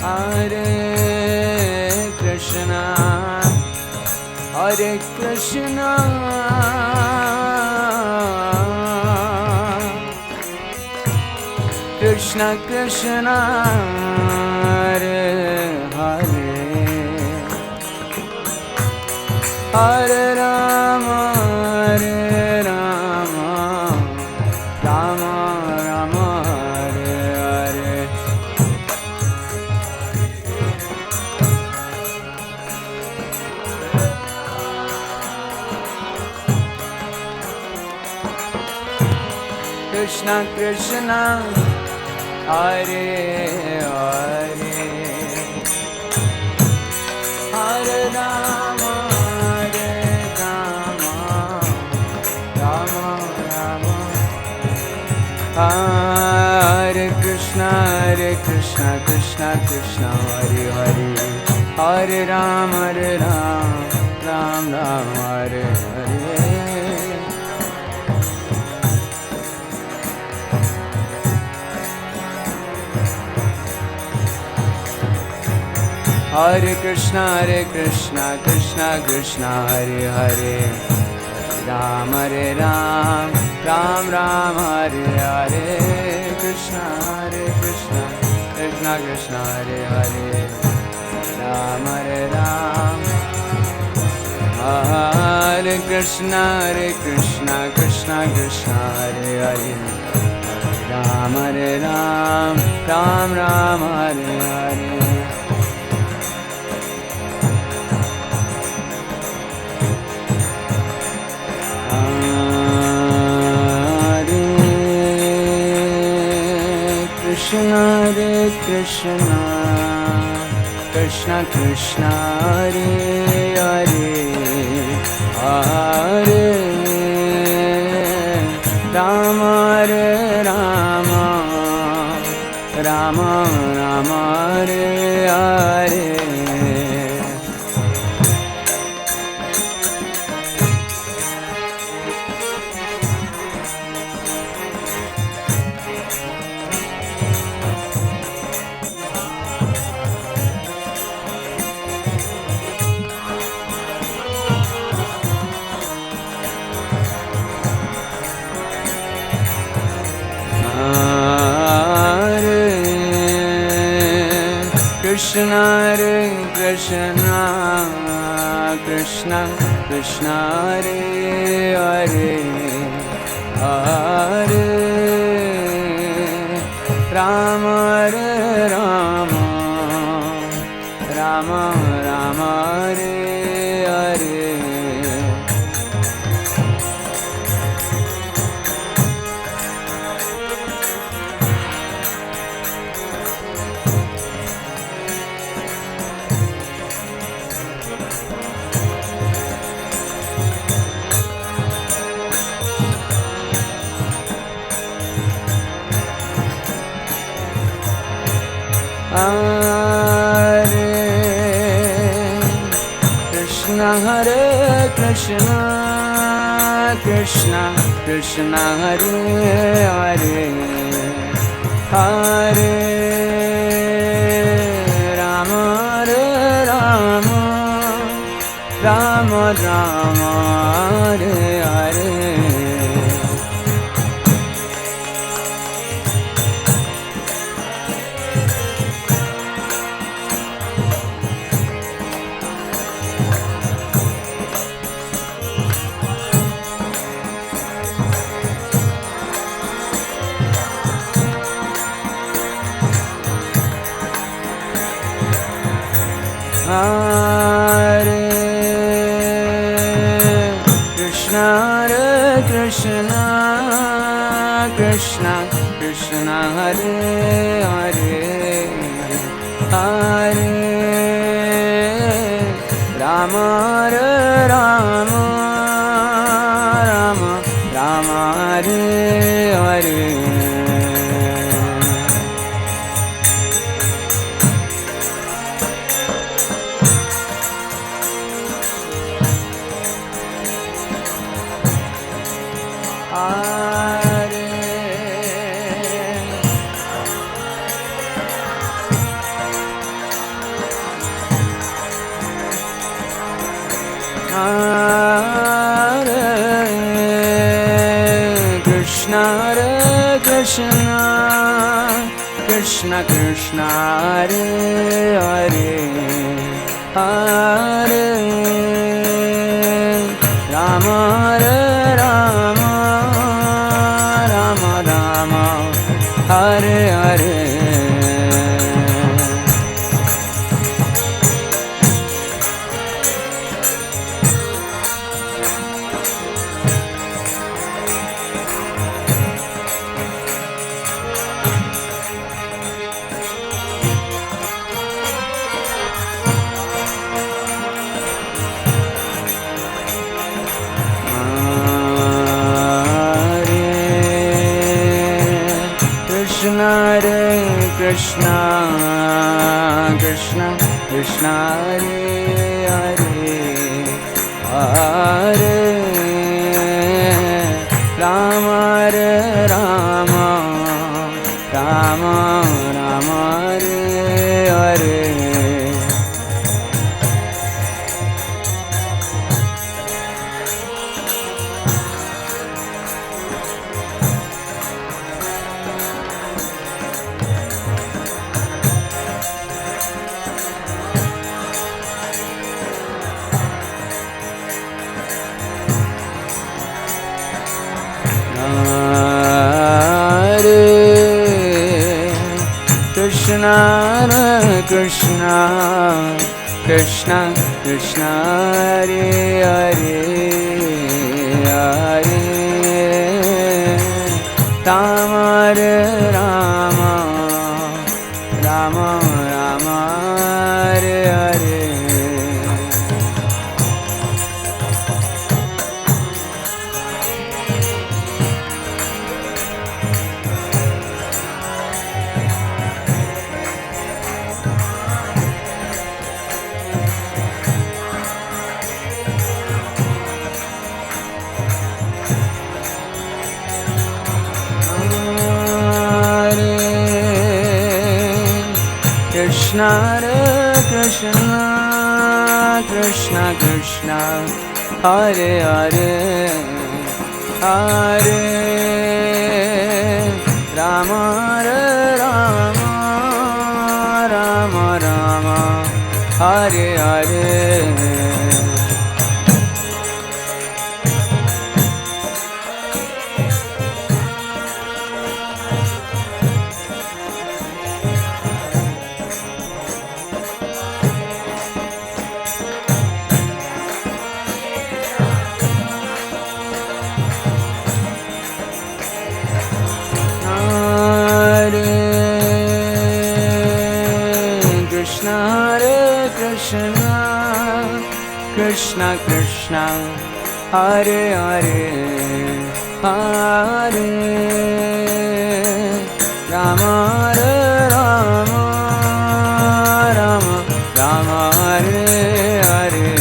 Hare Krishna, Hare Krishna, Krishna Krishna, Hare Hare, Hare Rama, Hare Rama, Rama Rama, Hare Hare. Krishna Krishna, Hare Hare, Hare Rama, Hare Rama, Rama Rama, Hare Krishna, Krishna Krishna, Hare Hare, Hare Rama, Ram Ram, Hare Hare. Hare Krishna, Krishna Krishna, Hare Hare, Ram Ram, Ram Ram, Hare Hare. Krishna Krishna, Krishna Krishna, Hare Hare, Ram Ram. Hare Krishna, Krishna Krishna, Hare Hare, Ram Ram, Ram Ram, Hare Hare. Krishna, Krishna, Krishna Krishna, Hare Hare, Hare Rama, Rama, Rama Rama, Hare Hare. Krishna, Krishna, Krishna Krishna, Hare Hare, Hare Rama, Rama, Rama Rama, Hare Hare. Hare Krishna, Krishna Krishna Krishna, Hare Hare, Hare Rama, Rama, Rama Rama, Hare Hare. Hare Krishna, Krishna Krishna Krishna, Hare Hare, Hare Rama, Rama, Rama Rama, Hare Hare. Krishna Krishna Hare Hare Hare Rama Hare Rama Rama Rama Hare Hare Hare Krishna Krishna Krishna Hare Hare Hare Rama Hare Rama Rama Rama Hare Hare Krishna Krishna Krishna Krishna Hare Hare Hare Rama Hare Rama Rama Rama Hare Hare Krishna Krishna Krishna Krishna Hare Hare Hare Rama Hare Rama Rama Rama Hare Hare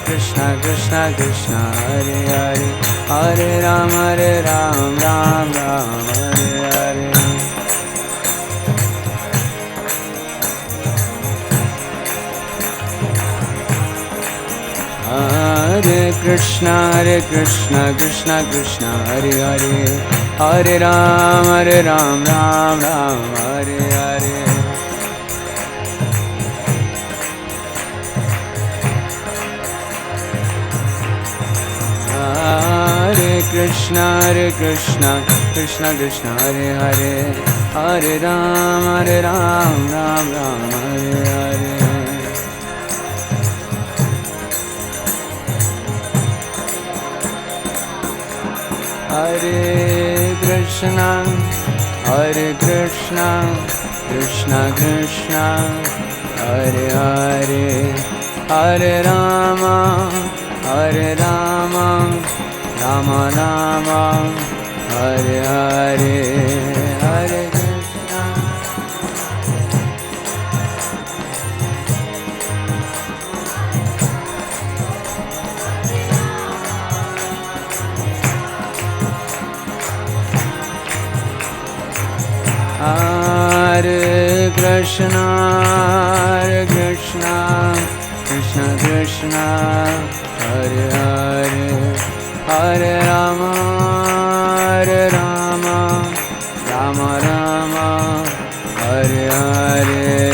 Krishna Krishna Hare Hare Hare Rama Hare Rama Rama Rama Hare Hare Hare Krishna Krishna Krishna Hare Hare Hare Ram Ram Ram Hare Hare Hare Krishna Krishna Krishna Hare Hare Hare Ram Ram Ram Hare Hare Hare Krishna Krishna Krishna Hare Hare Hare Ram Ram Hare Hare Hare Krishna Krishna Krishna Hare Hare Hare Rama Rama Rama Hare Hare Hare Krishna Krishna, Hare Krishna, Krishna Krishna, Hare Hare, Hare Rama, Hare Rama, Rama Rama, Hare Hare.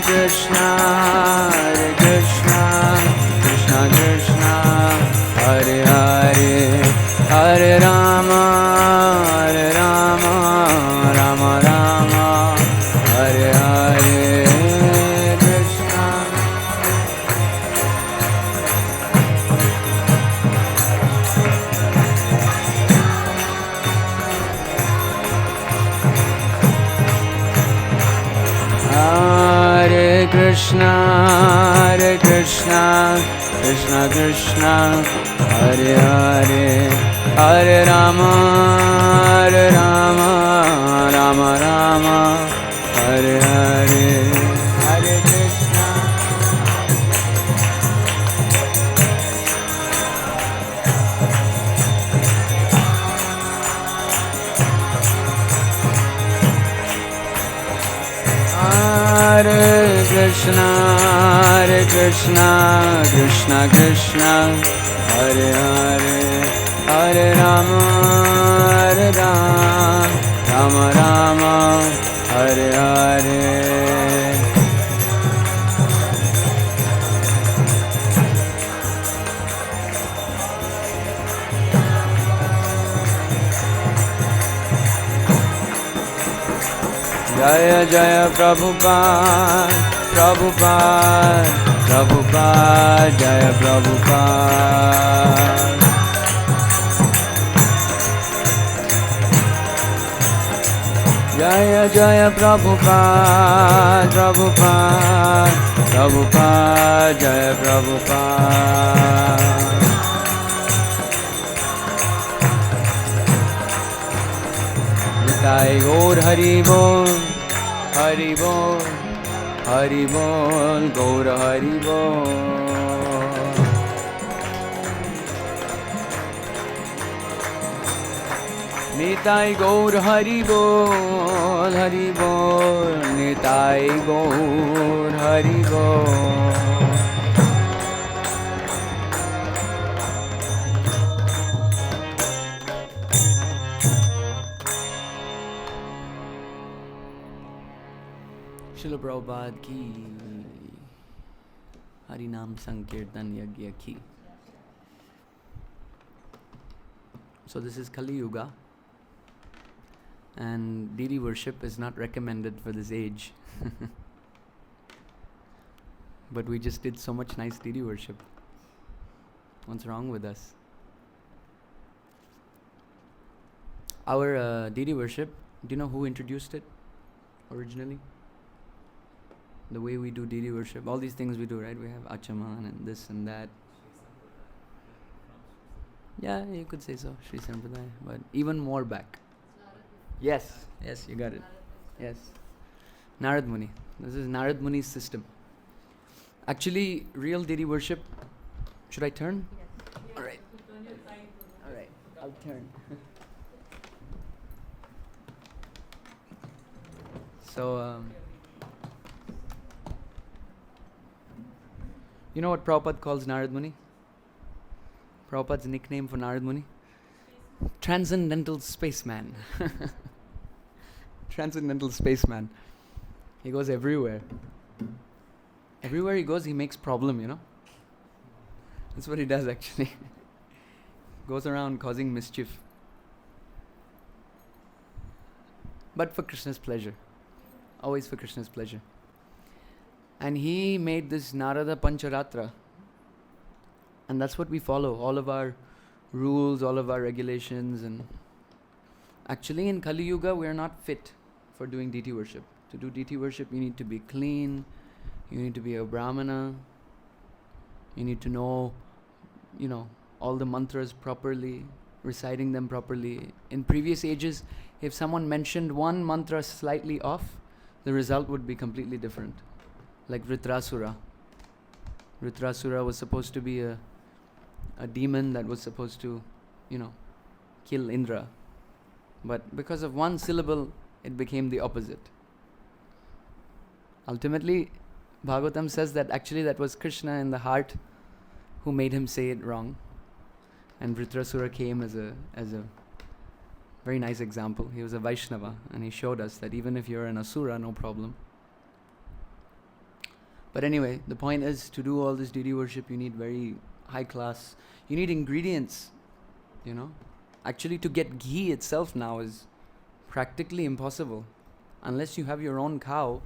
Krishna, Hare Krishna, Krishna Krishna, Hare Hare, Hare Rama, Rama Rama, Hare Hare. Krishna. Hare Krishna, Hare Krishna, Krishna Krishna, Hare Hare, Hare Rama, Rama Rama, Hare Hare. Hare Krishna. Hare Krishna, Hare Krishna, Krishna Krishna, Hare Hare, Hare Rama, Rama Rama, Hare Hare. Jaya Jaya Prabhupada, Prabhupada, Prabhupada, Jaya Prabhupada. Jaya Jaya Prabhupada, Prabhupada, Prabhupada, Jaya Prabhupada. Nitai Gaur Hari Bol, Hari Bol, Hari Bol, Gaur Hari Bol. Nitai Gaur Hari Bol, Hari Bol, Nitai Gaur Hari Bol. Srila Prabhupada ki, Harinam Sankirtan Yagya ki. So this is Kali-yuga, and deity worship is not recommended for this age. But we just did so much nice deity worship. What's wrong with us? Our deity worship, do you know who introduced it originally? The way we do deity worship, all these things we do, right? We have achaman and this and that. Yeah, you could say so, Sri Sampradaya, but even more back. Yes, yes, you got it. Yes. Narad Muni. This is Narad Muni's system. Actually, real deity worship, should I turn? Yes. Alright. Alright, I'll turn. So, you know what Prabhupada calls Narad Muni? Prabhupada's nickname for Narad Muni? Transcendental Spaceman. Transcendental Spaceman. He goes everywhere. Everywhere he goes, he makes problem, you know? That's what he does actually. Goes around causing mischief. But for Krishna's pleasure. Always for Krishna's pleasure. And he made this Narada Pancharatra. And that's what we follow. All of our rules, all of our regulations. And actually in Kali-yuga, we are not fit for doing deity worship. To do deity worship, you need to be clean. You need to be a brahmana. You need to know, all the mantras properly, reciting them properly. In previous ages, if someone mentioned one mantra slightly off, the result would be completely different. Like Vritrasura. Vritrasura was supposed to be a demon that was supposed to, kill Indra. But because of one syllable, it became the opposite. Ultimately, Bhagavatam says that actually that was Krishna in the heart who made him say it wrong. And Vritrasura came as a very nice example. He was a Vaishnava, and he showed us that even if you're an Asura, no problem. But anyway, the point is, to do all this deity worship, you need very high class, you need ingredients, Actually, to get ghee itself now is practically impossible. Unless you have your own cow,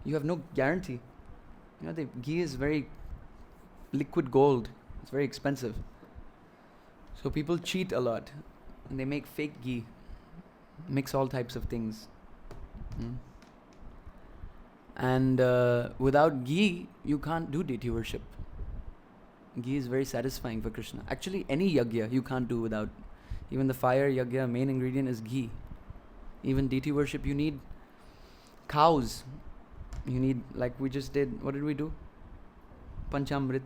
you have no guarantee. The ghee is very liquid gold. It's very expensive. So people cheat a lot, and they make fake ghee, mix all types of things. And without ghee, you can't do deity worship. Ghee is very satisfying for Krishna. Actually, any yagya you can't do without. Even the fire yagya, main ingredient is ghee. Even deity worship, you need cows. You need, like we just did, what did we do? Panchamrit,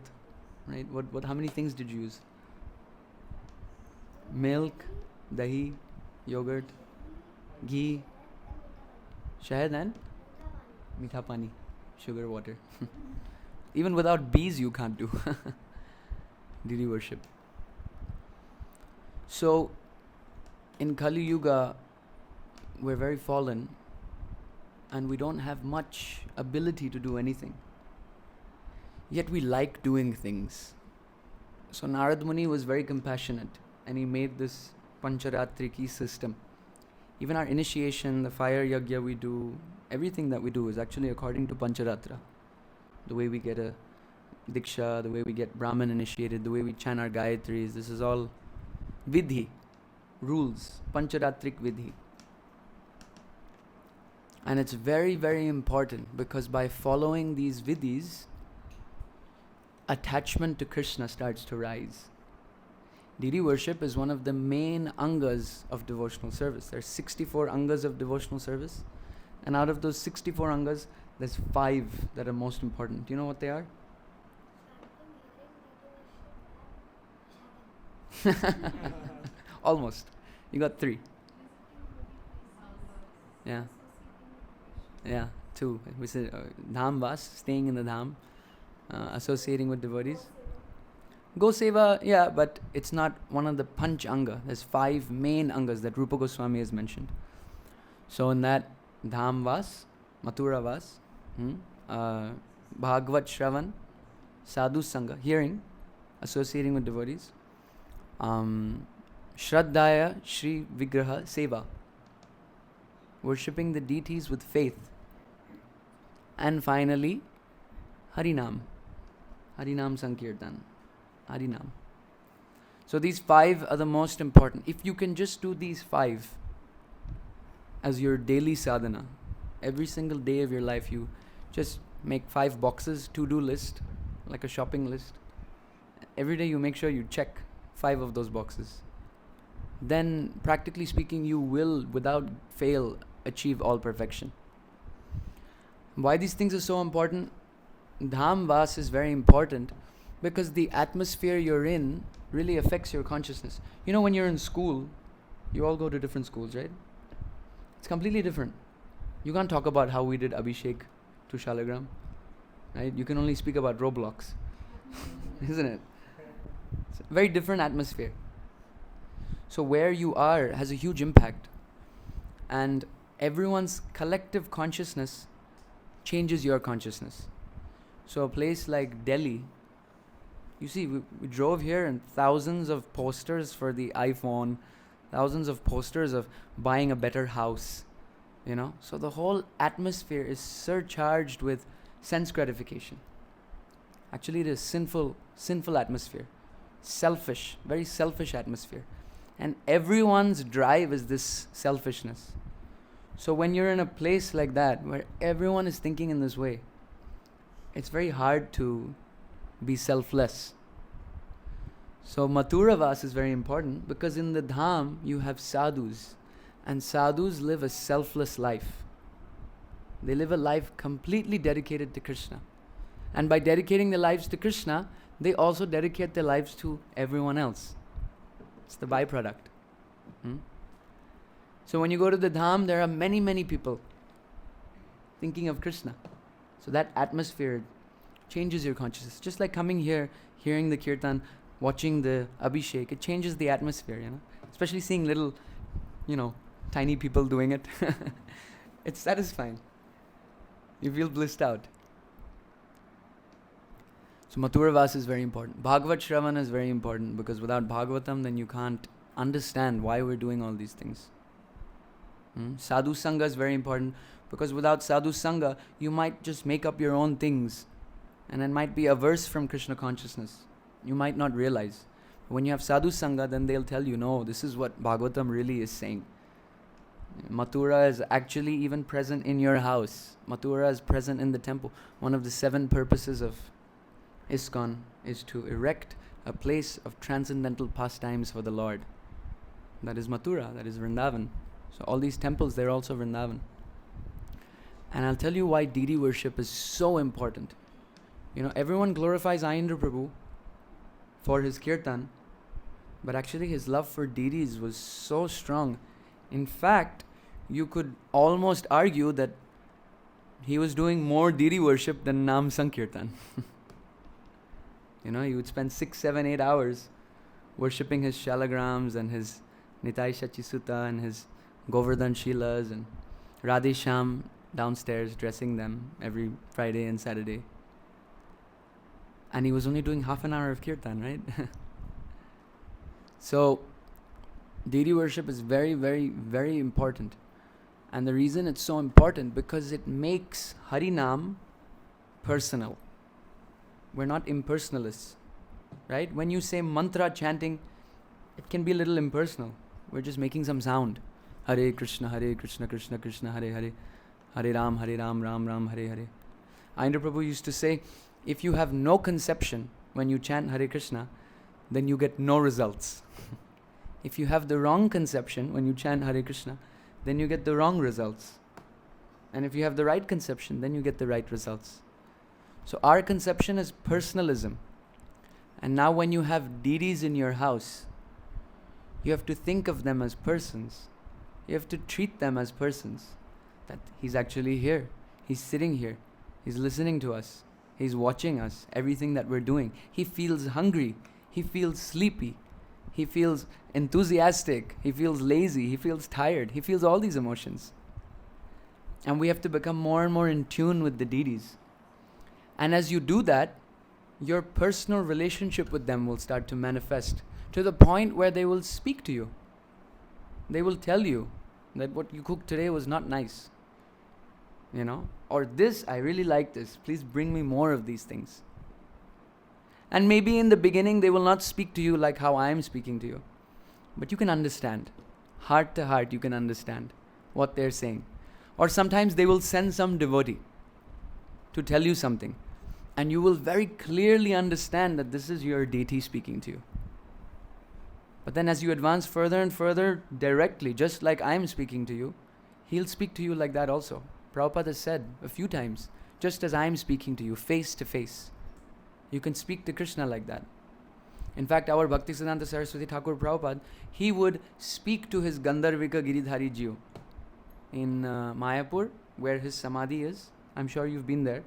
right? What? How many things did you use? Milk, dahi, yogurt, ghee, shahad and meetha pani, sugar, water. Even without bees you can't do deity worship. So, in Kali-yuga, we're very fallen, and we don't have much ability to do anything. Yet we like doing things. So Narad Muni was very compassionate, and he made this Pancharatriki system. Even our initiation, the fire yagya we do, everything that we do is actually according to Pancharatra. The way we get a Diksha, the way we get Brahman initiated, the way we chant our Gayatris, this is all Vidhi, rules, Pancharatrik Vidhi. And it's very, very important, because by following these Vidhis, attachment to Krishna starts to rise. Deity worship is one of the main angas of devotional service. There are 64 angas of devotional service, and out of those 64 angas, there's 5 that are most important. Do you know what they are? Almost. You got 3. Yeah. Yeah, 2. We said Dham Vas, staying in the Dham, associating with devotees. Go Seva, yeah, but it's not one of the Panch Anga. There's 5 main Angas that Rupa Goswami has mentioned. So in that, Dham Vas, Mathura Vas, Bhagavad Shravan, Sadhu Sangha, hearing, associating with devotees, Shraddhaya Shri Vigraha Seva, worshipping the deities with faith. And finally, Harinam Sankirtan, Harinam. So these 5 are the most important. If you can just do these 5 as your daily sadhana, every single day of your life, you just make 5 boxes, to-do list, like a shopping list. Every day you make sure you check 5 of those boxes. Then, practically speaking, you will, without fail, achieve all perfection. Why these things are so important? Dham Vas is very important because the atmosphere you're in really affects your consciousness. When you're in school, you all go to different schools, right? It's completely different. You can't talk about how we did Abhishek to Shalagram, right? You can only speak about Roblox, isn't it? It's a very different atmosphere. So where you are has a huge impact, and everyone's collective consciousness changes your consciousness. So a place like Delhi, you see, we drove here and thousands of posters for the iPhone, thousands of posters of buying a better house, So the whole atmosphere is surcharged with sense gratification. Actually, it is sinful atmosphere. Selfish, very selfish atmosphere. And everyone's drive is this selfishness. So when you're in a place like that, where everyone is thinking in this way, it's very hard to be selfless. So Mathura Vas is very important because in the Dham, you have sadhus. And sadhus live a selfless life. They live a life completely dedicated to Krishna. And by dedicating their lives to Krishna, they also dedicate their lives to everyone else. It's the byproduct. So when you go to the Dham, there are many, many people thinking of Krishna. So that atmosphere changes your consciousness. Just like coming here, hearing the Kirtan, watching the Abhishek, it changes the atmosphere, Especially seeing little, tiny people doing it. It's satisfying. You feel blissed out. So Mathura Vas is very important. Bhagavat Shravan is very important, because without Bhagavatam, then you can't understand why we're doing all these things. Sadhu Sangha is very important, because without Sadhu Sangha, you might just make up your own things, and it might be averse from Krishna consciousness. You might not realize. When you have Sadhu Sangha, then they'll tell you, no, this is what Bhagavatam really is saying. Mathura is actually even present in your house. Mathura is present in the temple. One of the 7 purposes of ISKCON is to erect a place of transcendental pastimes for the Lord. That is Mathura, that is Vrindavan. So all these temples, they're also Vrindavan. And I'll tell you why deity worship is so important. Everyone glorifies Ayendra Prabhu for his kirtan, but actually his love for deities was so strong. In fact, you could almost argue that he was doing more deity worship than Nam Sankirtan. He would spend 6, 7, 8 hours worshipping his shalagrams and his Nitai Shachisuta and his Govardhan Shilas and Radhe Shyam downstairs dressing them every Friday and Saturday. And he was only doing half an hour of kirtan, right? So, deity worship is very, very, very important. And the reason it's so important, because it makes Harinam personal. We're not impersonalists, right? When you say mantra chanting, it can be a little impersonal. We're just making some sound. Hare Krishna, Krishna Krishna, Hare Hare. Hare Ram, Ram Ram, Hare Hare. Ayendra Prabhu used to say, if you have no conception when you chant Hare Krishna, then you get no results. If you have the wrong conception when you chant Hare Krishna, then you get the wrong results. And if you have the right conception, then you get the right results. So our conception is personalism. And now when you have deities in your house, you have to think of them as persons. You have to treat them as persons. That he's actually here. He's sitting here. He's listening to us. He's watching us, everything that we're doing. He feels hungry. He feels sleepy. He feels enthusiastic. He feels lazy. He feels tired. He feels all these emotions. And we have to become more and more in tune with the deities. And as you do that, your personal relationship with them will start to manifest to the point where they will speak to you. They will tell you that what you cooked today was not nice. Or this, I really like this. Please bring me more of these things. And maybe in the beginning, they will not speak to you like how I am speaking to you. But you can understand. Heart to heart, you can understand what they're saying. Or sometimes they will send some devotee to tell you something. And you will very clearly understand that this is your deity speaking to you. But then as you advance further and further directly, just like I am speaking to you, he'll speak to you like that also. Prabhupada has said a few times, just as I am speaking to you, face to face. You can speak to Krishna like that. In fact, our Bhaktisiddhanta Saraswati Thakur Prabhupada, he would speak to his Gandharvika Giridhari Jiu in Mayapur, where his Samadhi is. I'm sure you've been there.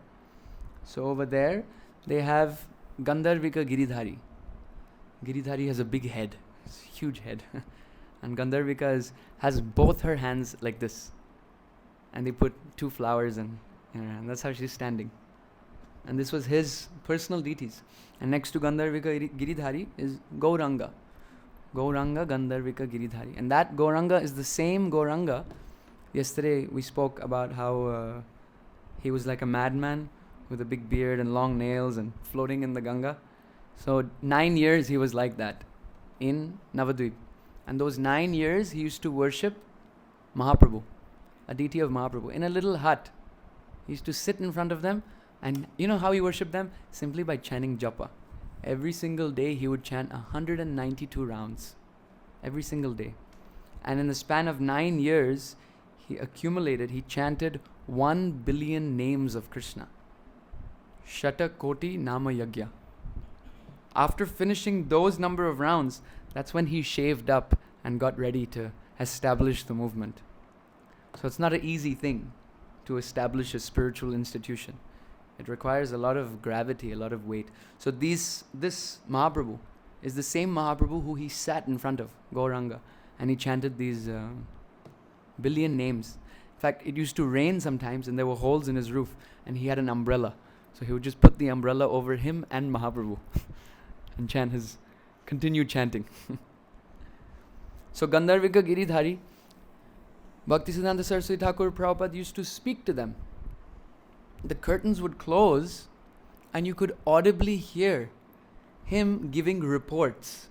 So over there, they have Gandharvika Giridhari. Giridhari has a big head, it's a huge head. And Gandharvika has both her hands like this. And they put 2 flowers and that's how she's standing. And this was his personal deities. And next to Gandharvika Giridhari is Gauranga. Gauranga Gandharvika Giridhari. And that Gauranga is the same Gauranga. Yesterday we spoke about how he was like a madman with a big beard and long nails and floating in the Ganga. So 9 years he was like that in Navadvip. And those 9 years he used to worship Mahaprabhu, a deity of Mahaprabhu, in a little hut. He used to sit in front of them, and you know how he worshipped them? Simply by chanting japa. Every single day he would chant 192 rounds. Every single day. And in the span of 9 years, he chanted 1 billion names of Krishna. Shata Koti Nama Yagya. After finishing those number of rounds, that's when he shaved up and got ready to establish the movement. So it's not an easy thing to establish a spiritual institution. It requires a lot of gravity, a lot of weight. So this Mahaprabhu is the same Mahaprabhu who he sat in front of, Gauranga, and he chanted these billion names. In fact, it used to rain sometimes and there were holes in his roof and he had an umbrella. So he would just put the umbrella over him and Mahaprabhu and continue chanting. So Gandharvika Giridhari, Bhaktisiddhanta Saraswati Thakur Prabhupada used to speak to them. The curtains would close and you could audibly hear him giving reports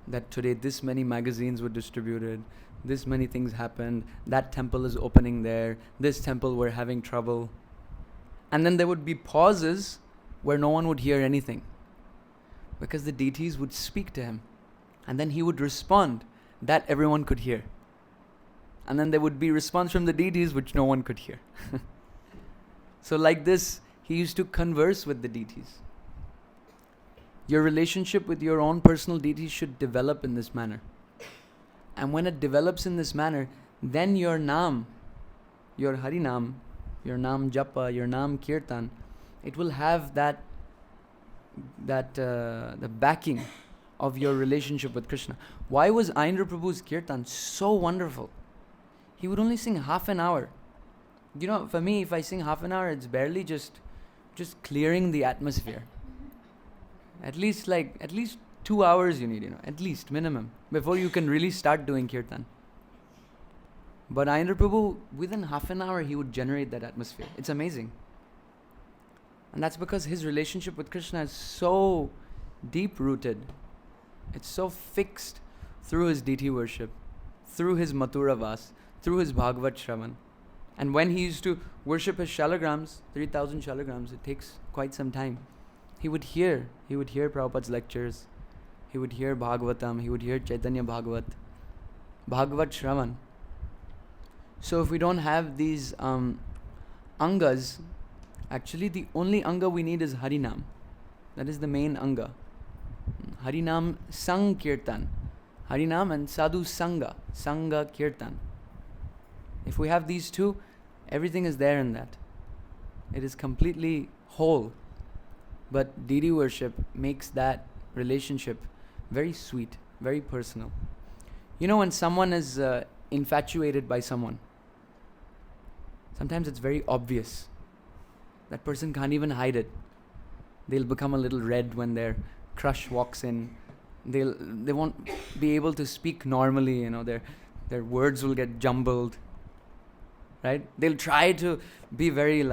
that today this many magazines were distributed, this many things happened, that temple is opening there, this temple we're having trouble. And then there would be pauses where no one would hear anything because the deities would speak to him and then he would respond that everyone could hear. And then there would be response from the deities which no one could hear. So like this, he used to converse with the deities. Your relationship with your own personal deity should develop in this manner. And when it develops in this manner, then your Naam, your Harinam, your Naam Japa, your Naam Kirtan, it will have the backing of your relationship with Krishna. Why was Ayendra Prabhu's Kirtan so wonderful? He would only sing half an hour. You know, for me, if I sing half an hour, it's barely just clearing the atmosphere. At least 2 hours you need, at least minimum, before you can really start doing Kirtan. But Ayendra Prabhu, within half an hour, he would generate that atmosphere. It's amazing. And that's because his relationship with Krishna is so deep-rooted. It's so fixed through his deity worship, through his Mathura Vas, through his Bhagavat Shravan. And when he used to worship his shalagrams, 3,000 shalagrams, it takes quite some time. He would hear Prabhupada's lectures. He would hear Bhagavatam. He would hear Chaitanya Bhagavat, Bhagavat Shravan. So if we don't have these angas, actually the only anga we need is Harinam. That is the main anga. Harinam Sang Kirtan. Harinam and Sadhu Sangha. Sangha Kirtan. If we have these two, everything is there in that. It is completely whole. But deity worship makes that relationship very sweet, very personal. You know, when someone is infatuated by someone, sometimes it's very obvious. That person can't even hide it. They'll become a little red when their crush walks in. They won't be able to speak normally, their words will get jumbled. Right? They'll try to be very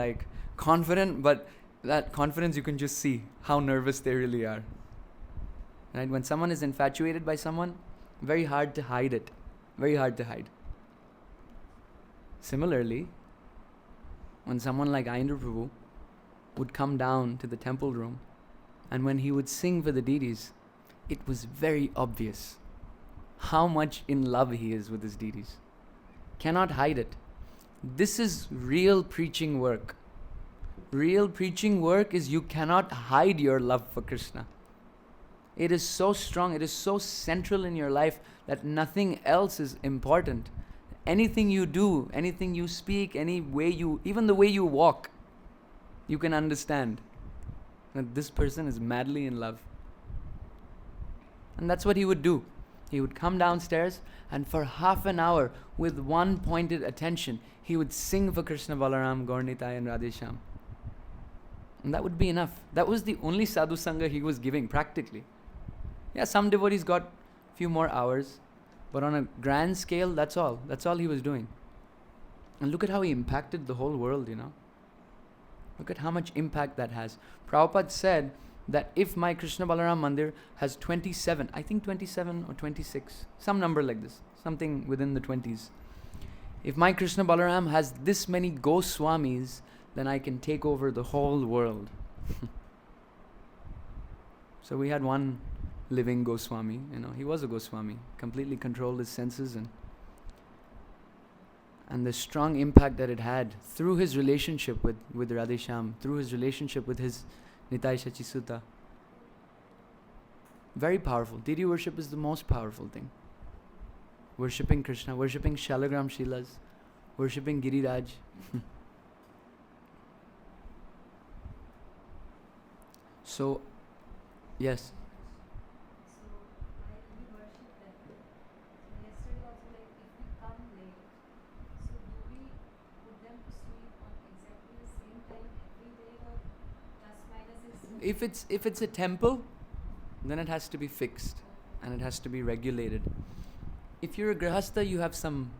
confident, but that confidence you can just see how nervous they really are. Right? When someone is infatuated by someone, very hard to hide it. Very hard to hide. Similarly, when someone like Ayendra Prabhu would come down to the temple room, and when he would sing for the deities, it was very obvious how much in love he is with his deities. Cannot hide it. This is real preaching work. Real preaching work is you cannot hide your love for Krishna. It is so strong, it is so central in your life that nothing else is important. Anything you do, anything you speak, even the way you walk, you can understand that this person is madly in love. And that's what he would do. He would come downstairs and for half an hour, with one pointed attention, he would sing for Krishna Balaram, Gaur Nitai and Radhesham. And that would be enough. That was the only sadhu sangha he was giving, practically. Yeah, some devotees got a few more hours, but on a grand scale, that's all. That's all he was doing. And look at how he impacted the whole world, Look at how much impact that has. Prabhupada said that if my Krishna Balaram Mandir has 27 or 26, some number like this, something within the 20s. If my Krishna Balaram has this many Goswamis, then I can take over the whole world. So we had one living Goswami, he was a Goswami, completely controlled his senses and and the strong impact that it had through his relationship with Radhesham, through his relationship with his Nitai Shachisuta. Very powerful. Deity worship is the most powerful thing. Worshipping Krishna, worshipping Shalagram Shilas, worshipping Giriraj. So, yes. If it's a temple, then it has to be fixed and it has to be regulated. If you're a grihastha, you have some,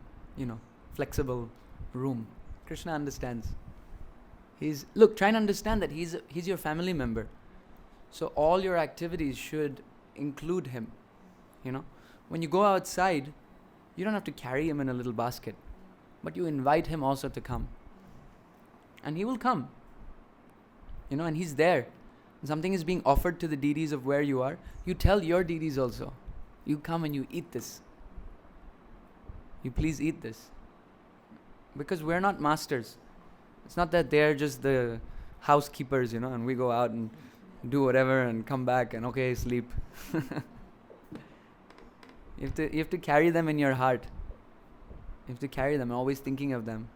flexible room. Krishna understands. Try and understand that he's your family member. So all your activities should include him. When you go outside, you don't have to carry him in a little basket, but you invite him also to come. And he will come. And he's there. Something is being offered to the deities of where you are, you tell your deities also, you come and you eat this. You please eat this. Because we're not masters. It's not that they're just the housekeepers, and we go out and do whatever and come back and okay, sleep. You have to carry them in your heart. You have to carry them, always thinking of them.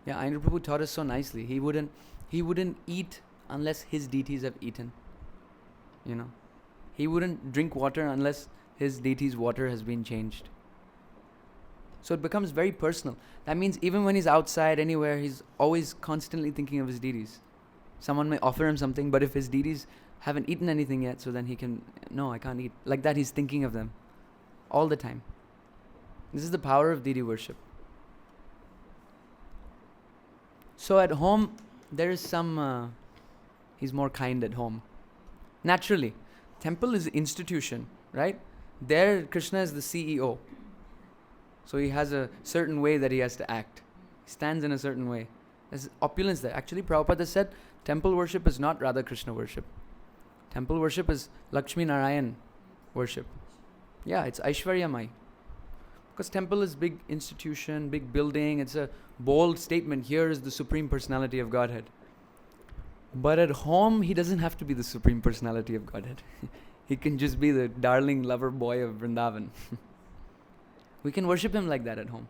Yeah, Ayendra Prabhu taught us so nicely. He wouldn't eat unless his deities have eaten. He wouldn't drink water unless his deity's water has been changed. So it becomes very personal. That means even when he's outside, anywhere, he's always constantly thinking of his deities. Someone may offer him something, but if his deities haven't eaten anything yet, so then he can, no, I can't eat. Like that, he's thinking of them all the time. This is the power of deity worship. So at home, there is some, he's more kind at home. Naturally, temple is the institution, right? There, Krishna is the CEO. So he has a certain way that he has to act. He stands in a certain way. There's opulence there. Actually, Prabhupada said, temple worship is not Radha Krishna worship. Temple worship is Lakshmi Narayan worship. Yeah, it's Aishwaryamai. Because temple is big institution, big building. It's a bold statement. Here is the Supreme Personality of Godhead. But at home, he doesn't have to be the Supreme Personality of Godhead. He can just be the darling lover boy of Vrindavan. We can worship him like that at home.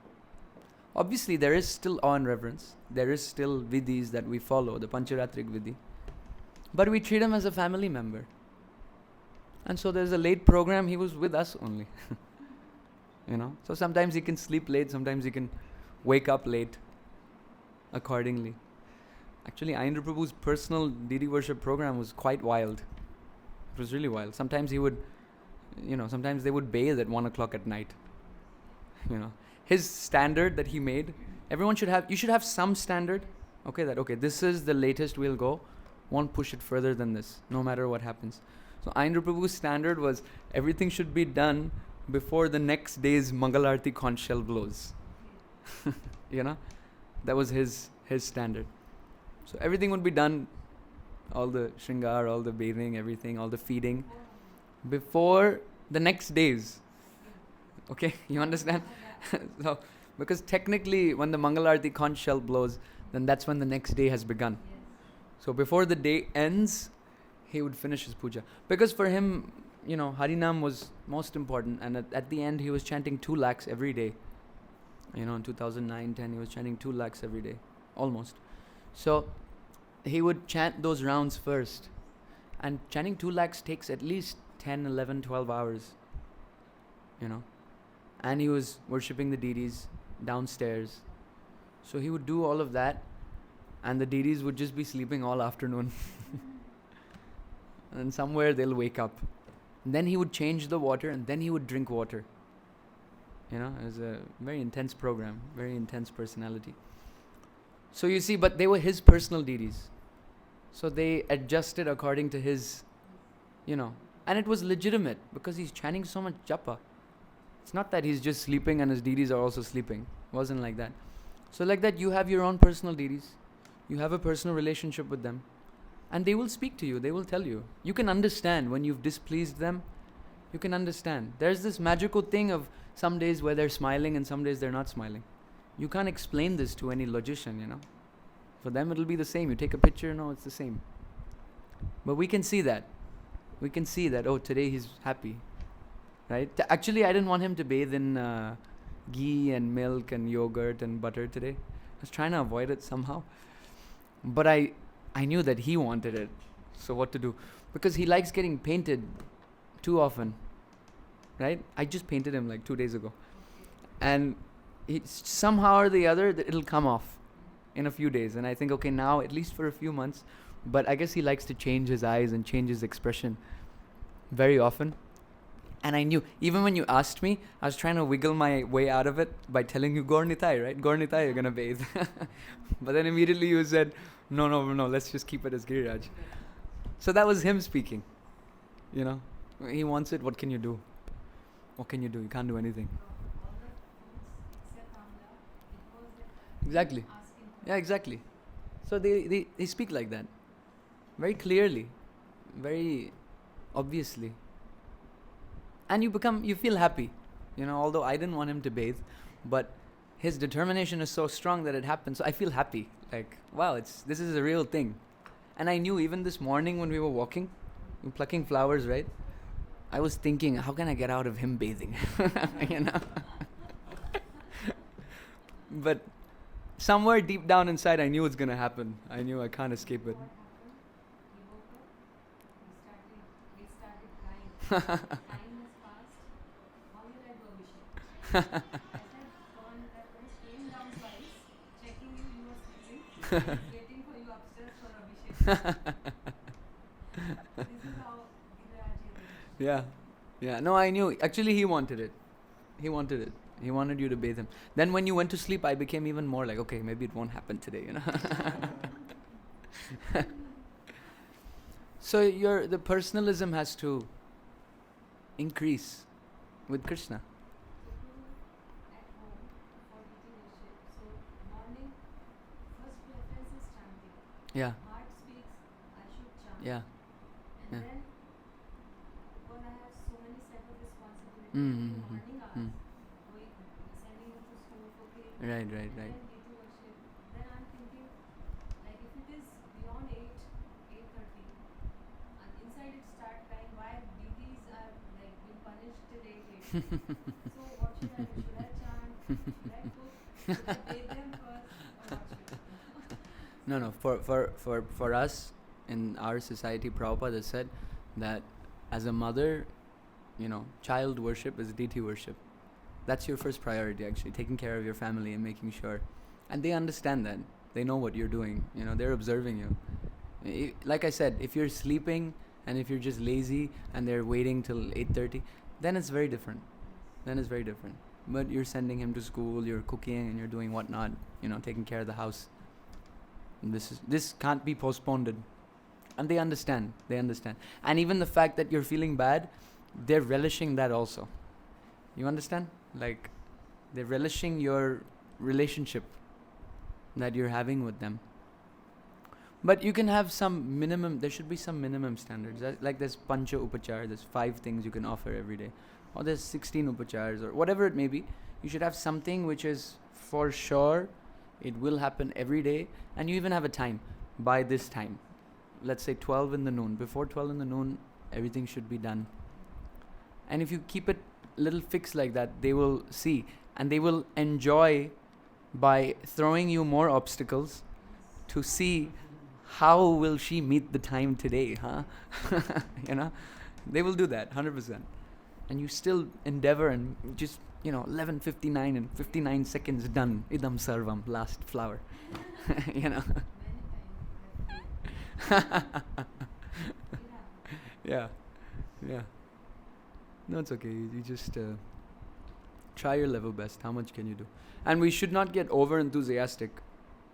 Obviously, there is still awe and reverence. There is still vidhis that we follow, the Pancharatrik vidhi. But we treat him as a family member. And so there's a late program, he was with us only. So sometimes he can sleep late, sometimes he can wake up late accordingly. Actually, Ayendra Prabhu's personal deity worship program was quite wild. It was really wild. Sometimes he would, sometimes they would bathe at 1 o'clock at night. His standard that he made, everyone should have, you should have some standard. Okay, this is the latest we'll go. Won't push it further than this, no matter what happens. So Ayendra Prabhu's standard was everything should be done before the next day's Mangalarti conch shell blows. That was his standard. So everything would be done, all the shringar, all the bathing, everything, all the feeding, before the next days. Okay, you understand? So, because technically when the Mangalarti conch shell blows, then that's when the next day has begun. So before the day ends, he would finish his puja. Because for him, Harinam was most important, and at the end he was chanting 2 lakhs every day. In 2009-10, he was chanting 2 lakhs every day, almost. So he would chant those rounds first. And chanting 2 lakhs takes at least 10, 11, 12 hours. And he was worshipping the deities downstairs. So he would do all of that, and the deities would just be sleeping all afternoon. And somewhere they'll wake up. And then he would change the water, and then he would drink water. It was a very intense program, very intense personality. So you see, but they were his personal deities. So they adjusted according to his, and it was legitimate because he's chanting so much japa. It's not that he's just sleeping and his deities are also sleeping. It wasn't like that. So like that, you have your own personal deities. You have a personal relationship with them. And they will speak to you. They will tell you. You can understand when you've displeased them. You can understand. There's this magical thing of Some days where they're smiling and some days they're not smiling. You can't explain this to any logician, For them it'll be the same. You take a picture, no, it's the same. But we can see that. We can see that, oh, today he's happy. Right? Actually, I didn't want him to bathe in ghee and milk and yogurt and butter today. I was trying to avoid it somehow. But I knew that he wanted it. So what to do? Because he likes getting painted too often. Right? I just painted him like 2 days ago. And somehow or the other, it'll come off in a few days. And I think, okay, now at least for a few months. But I guess he likes to change his eyes and change his expression very often. And I knew, even when you asked me, I was trying to wiggle my way out of it by telling you, Gaur Nitai, right? Gaur Nitai, you're going to bathe. But then immediately you said, no, let's just keep it as Giriraj. So that was him speaking. He wants it, what can you do? What can you do? You can't do anything. Exactly. Yeah, exactly. So they speak like that. Very clearly. Very obviously. And you feel happy. Although I didn't want him to bathe, but his determination is so strong that it happens. So I feel happy. Like, wow, this is a real thing. And I knew even this morning when we were walking, plucking flowers, right? I was thinking, how can I get out of him bathing? But somewhere deep down inside, I knew it's going to happen. I knew I can't escape it. We started crying. Time has passed. How will I go, Abhishek? I said, that when he came down twice, checking you were sleeping, waiting for you upstairs for Abhishek. This is how Giriraj is. Yeah. No, I knew. Actually, he wanted it. He wanted you to bathe him. Then when you went to sleep, I became even more like, okay, maybe it won't happen today, So the personalism has to increase with Krishna. At home for deity worship. So morning, first preference is chanting. Yeah. Heart speaks, I should chant. Yeah. And then, when I have so many set of responsibilities in the morning hours, sending him to school, cooking, Right. then deity worship, then I'm thinking, like if it is beyond 8:30, and inside it start crying, why deities are like being punished till 8:30. So what should I do? Should I chant? Should I cook? Should I bathe them first? Or what should I do? No. For us in our society, Prabhupada has said that as a mother, child worship is deity worship. That's your first priority, actually, taking care of your family and making sure. And they understand that. They know what you're doing. They're observing you. Like I said, if you're sleeping and if you're just lazy and they're waiting till 8:30, then it's very different. But you're sending him to school, you're cooking and you're doing whatnot, taking care of the house. This can't be postponed. And they understand. And even the fact that you're feeling bad, they're relishing that also. You understand? Like, they're relishing your relationship that you're having with them. But you can have there should be some minimum standards. Like there's pancha upachar, there's 5 things you can offer every day. Or there's 16 upachars or whatever it may be. You should have something which is for sure, it will happen every day. And you even have a time, by this time. Let's say 12 in the noon. Before 12 in the noon, everything should be done. And if you keep it little fixed like that, they will see. And they will enjoy by throwing you more obstacles to see how will she meet the time today, huh? They will do that, 100%. And you still endeavor and just, 11:59 and 59 seconds done. Idam sarvam, last flower. Many times I feel. Yeah. No, it's okay. You just try your level best. How much can you do? And we should not get over enthusiastic.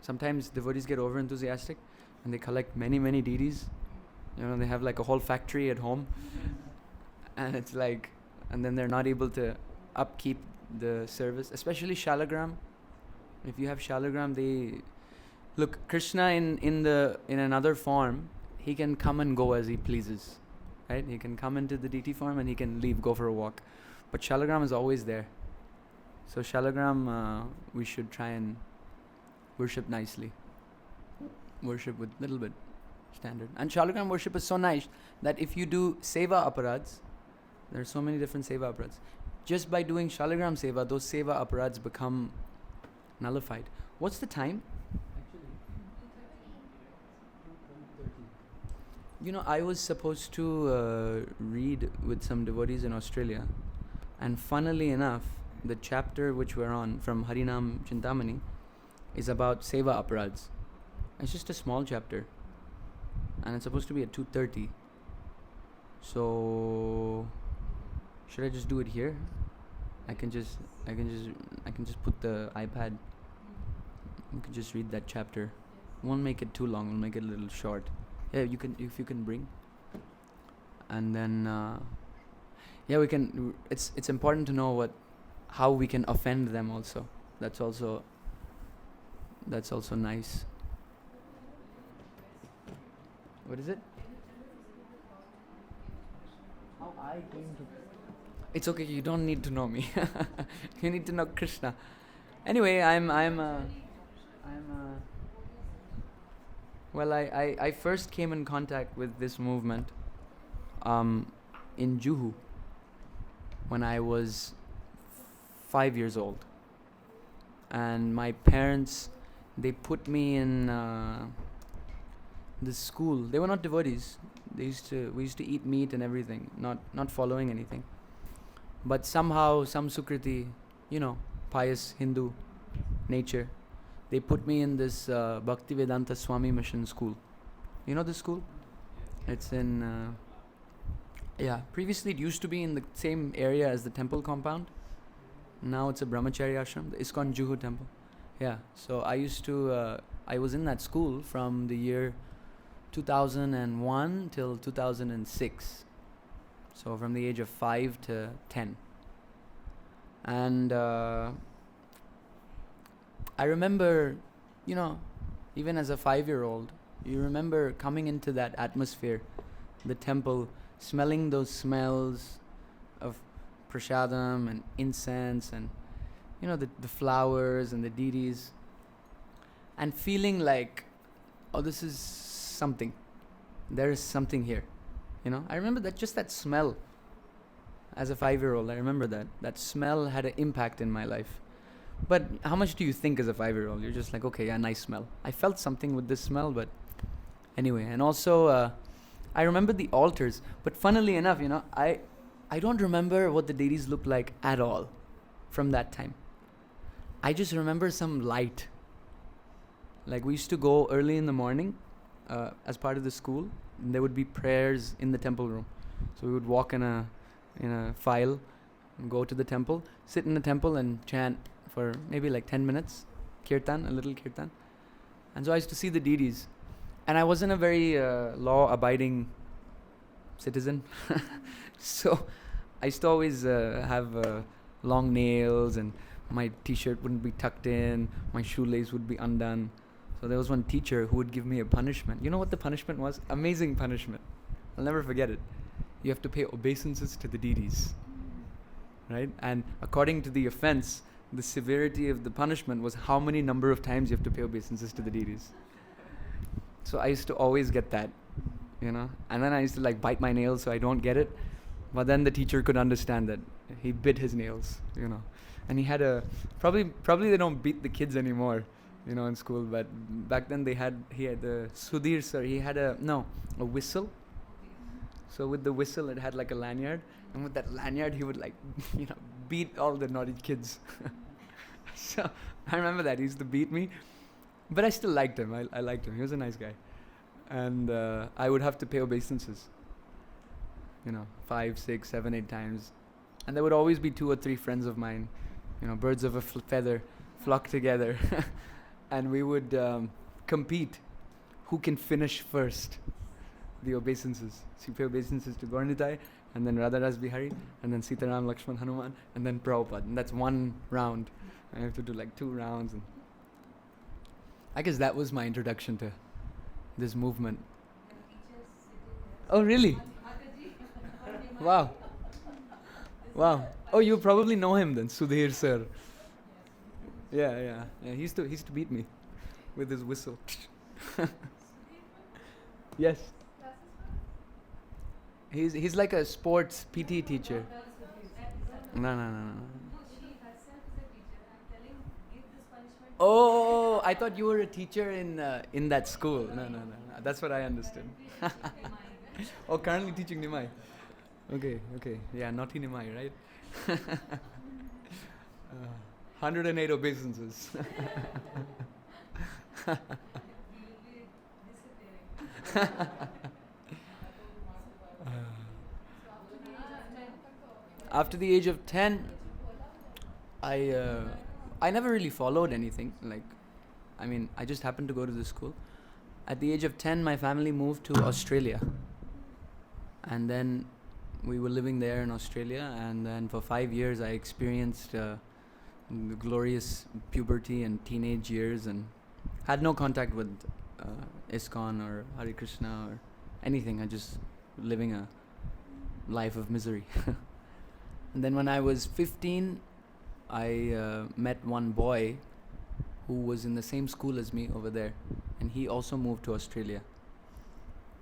Sometimes devotees get over enthusiastic and they collect many, many deities. They have like a whole factory at home. And it's like, and then they're not able to upkeep the service, especially Shalagram. If you have Shalagram, look, Krishna in another form, he can come and go as he pleases. Right? He can come into the deity form and he can leave, go for a walk. But Shalagram is always there. So Shalagram, we should try and worship nicely. Worship with little bit standard. And Shalagram worship is so nice that if you do seva aparads, there are so many different seva aparads. Just by doing Shalagram seva, those seva aparads become nullified. What's the time? You know, I was supposed to read with some devotees in Australia, and funnily enough, the chapter which we're on from Harinam Chintamani is about seva aparads. It's just a small chapter, and it's supposed to be at 2:30. So, should I just do it here? I can just put the iPad. We can just read that chapter. Won't make it too long. We'll make it a little short. Yeah, you can, if you can bring. And then, yeah, we can. It's important to know how we can offend them also. That's also nice. What is it? How I came to. It's okay. You don't need to know me. You need to know Krishna. Anyway, well, I first came in contact with this movement in Juhu when I was 5 years old. And my parents, they put me in this school. They were not devotees. We used to eat meat and everything, not following anything. But somehow, some Sukriti, pious Hindu nature, they put me in this Bhaktivedanta Swami Mission school. You know this school? It's in, previously it used to be in the same area as the temple compound. Now it's a brahmachari ashram, the ISKCON Juhu temple. Yeah, so I was in that school from the year 2001 till 2006. So from the age of 5 to 10. And I remember, even as a 5-year-old, you remember coming into that atmosphere, the temple, smelling those smells of prasadam and incense and, the flowers and the deities, and feeling like, oh, this is something. There is something here. I remember that smell. As a 5-year-old, I remember that. That smell had an impact in my life. But how much do you think as a 5-year-old? You're just like, okay, yeah, nice smell. I felt something with this smell, but anyway. And also, I remember the altars. But funnily enough, I don't remember what the deities looked like at all from that time. I just remember some light. Like we used to go early in the morning as part of the school, and there would be prayers in the temple room. So we would walk in a file and go to the temple, sit in the temple and chant for maybe like 10 minutes, Kirtan, a little Kirtan. And so I used to see the deities. And I wasn't a very law-abiding citizen. So I used to always have long nails, and my t-shirt wouldn't be tucked in, my shoelace would be undone. So there was one teacher who would give me a punishment. You know what the punishment was? Amazing punishment. I'll never forget it. You have to pay obeisances to the deities. Right? And according to the offense, the severity of the punishment was how many number of times you have to pay obeisances to the deities. So I used to always get that, And then I used to bite my nails so I don't get it. But then the teacher could understand that he bit his nails, And he had probably they don't beat the kids anymore, in school. But back then he had the Sudhir sir, he had a whistle. So with the whistle, it had like a lanyard. And with that lanyard, he would beat all the naughty kids. So I remember that. He used to beat me. But I still liked him. I liked him. He was a nice guy. And I would have to pay obeisances. 5, 6, 7, 8 times. And there would always be 2 or 3 friends of mine, birds of a feather, flock together. And we would compete who can finish first the obeisances. So you pay obeisances to Gaur Nitai, and then Radharas Bihari, and then Sitaram, Lakshman, Hanuman, and then Prabhupada. And that's one round. I have to do 2 rounds. And I guess that was my introduction to this movement. Oh, really? Wow. Oh, you probably know him then, Sudhir sir. Yeah. He used to beat me with his whistle. Yes. He's like a sports PT teacher. No. No, she herself is a teacher. I'm telling, give this punishment. Oh, I thought you were a teacher in that school. No. That's what I understood. Oh, currently teaching Nimai. Okay. Yeah, naughty Nimai, right? 108 obeisances. We will be disappearing. After the age of 10, I never really followed anything. Like, I mean, I just happened to go to this school. At the age of 10, my family moved to Australia. And then we were living there in Australia. And then for 5 years, I experienced the glorious puberty and teenage years and had no contact with ISKCON or Hare Krishna or anything. I just living a life of misery. And then when I was 15, I met one boy who was in the same school as me over there, and he also moved to Australia.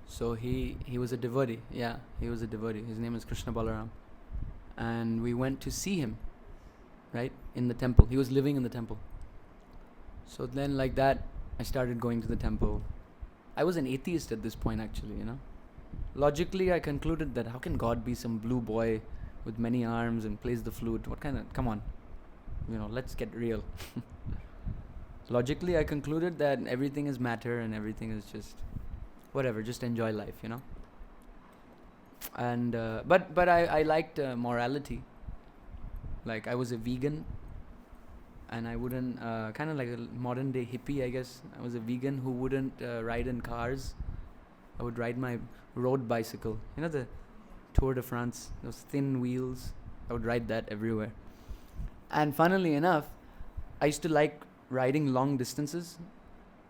So he was a devotee. Yeah, he was a devotee. His name is Krishna Balaram. And we went to see him, right, in the temple. He was living in the temple. So then like that, I started going to the temple. I was an atheist at this point actually, you know. Logically, I concluded that how can God be some blue boy with many arms and plays the flute? What kind of, come on, you know, let's get real. Logically, I concluded that everything is matter and everything is just whatever, just enjoy life, you know. And but I liked morality. Like I was a vegan, and I wouldn't kind of like a modern day hippie, I guess. I was a vegan who wouldn't ride in cars. I would ride my road bicycle, you know, the Tour de France, those thin wheels. I would ride that everywhere. And funnily enough, I used to like riding long distances,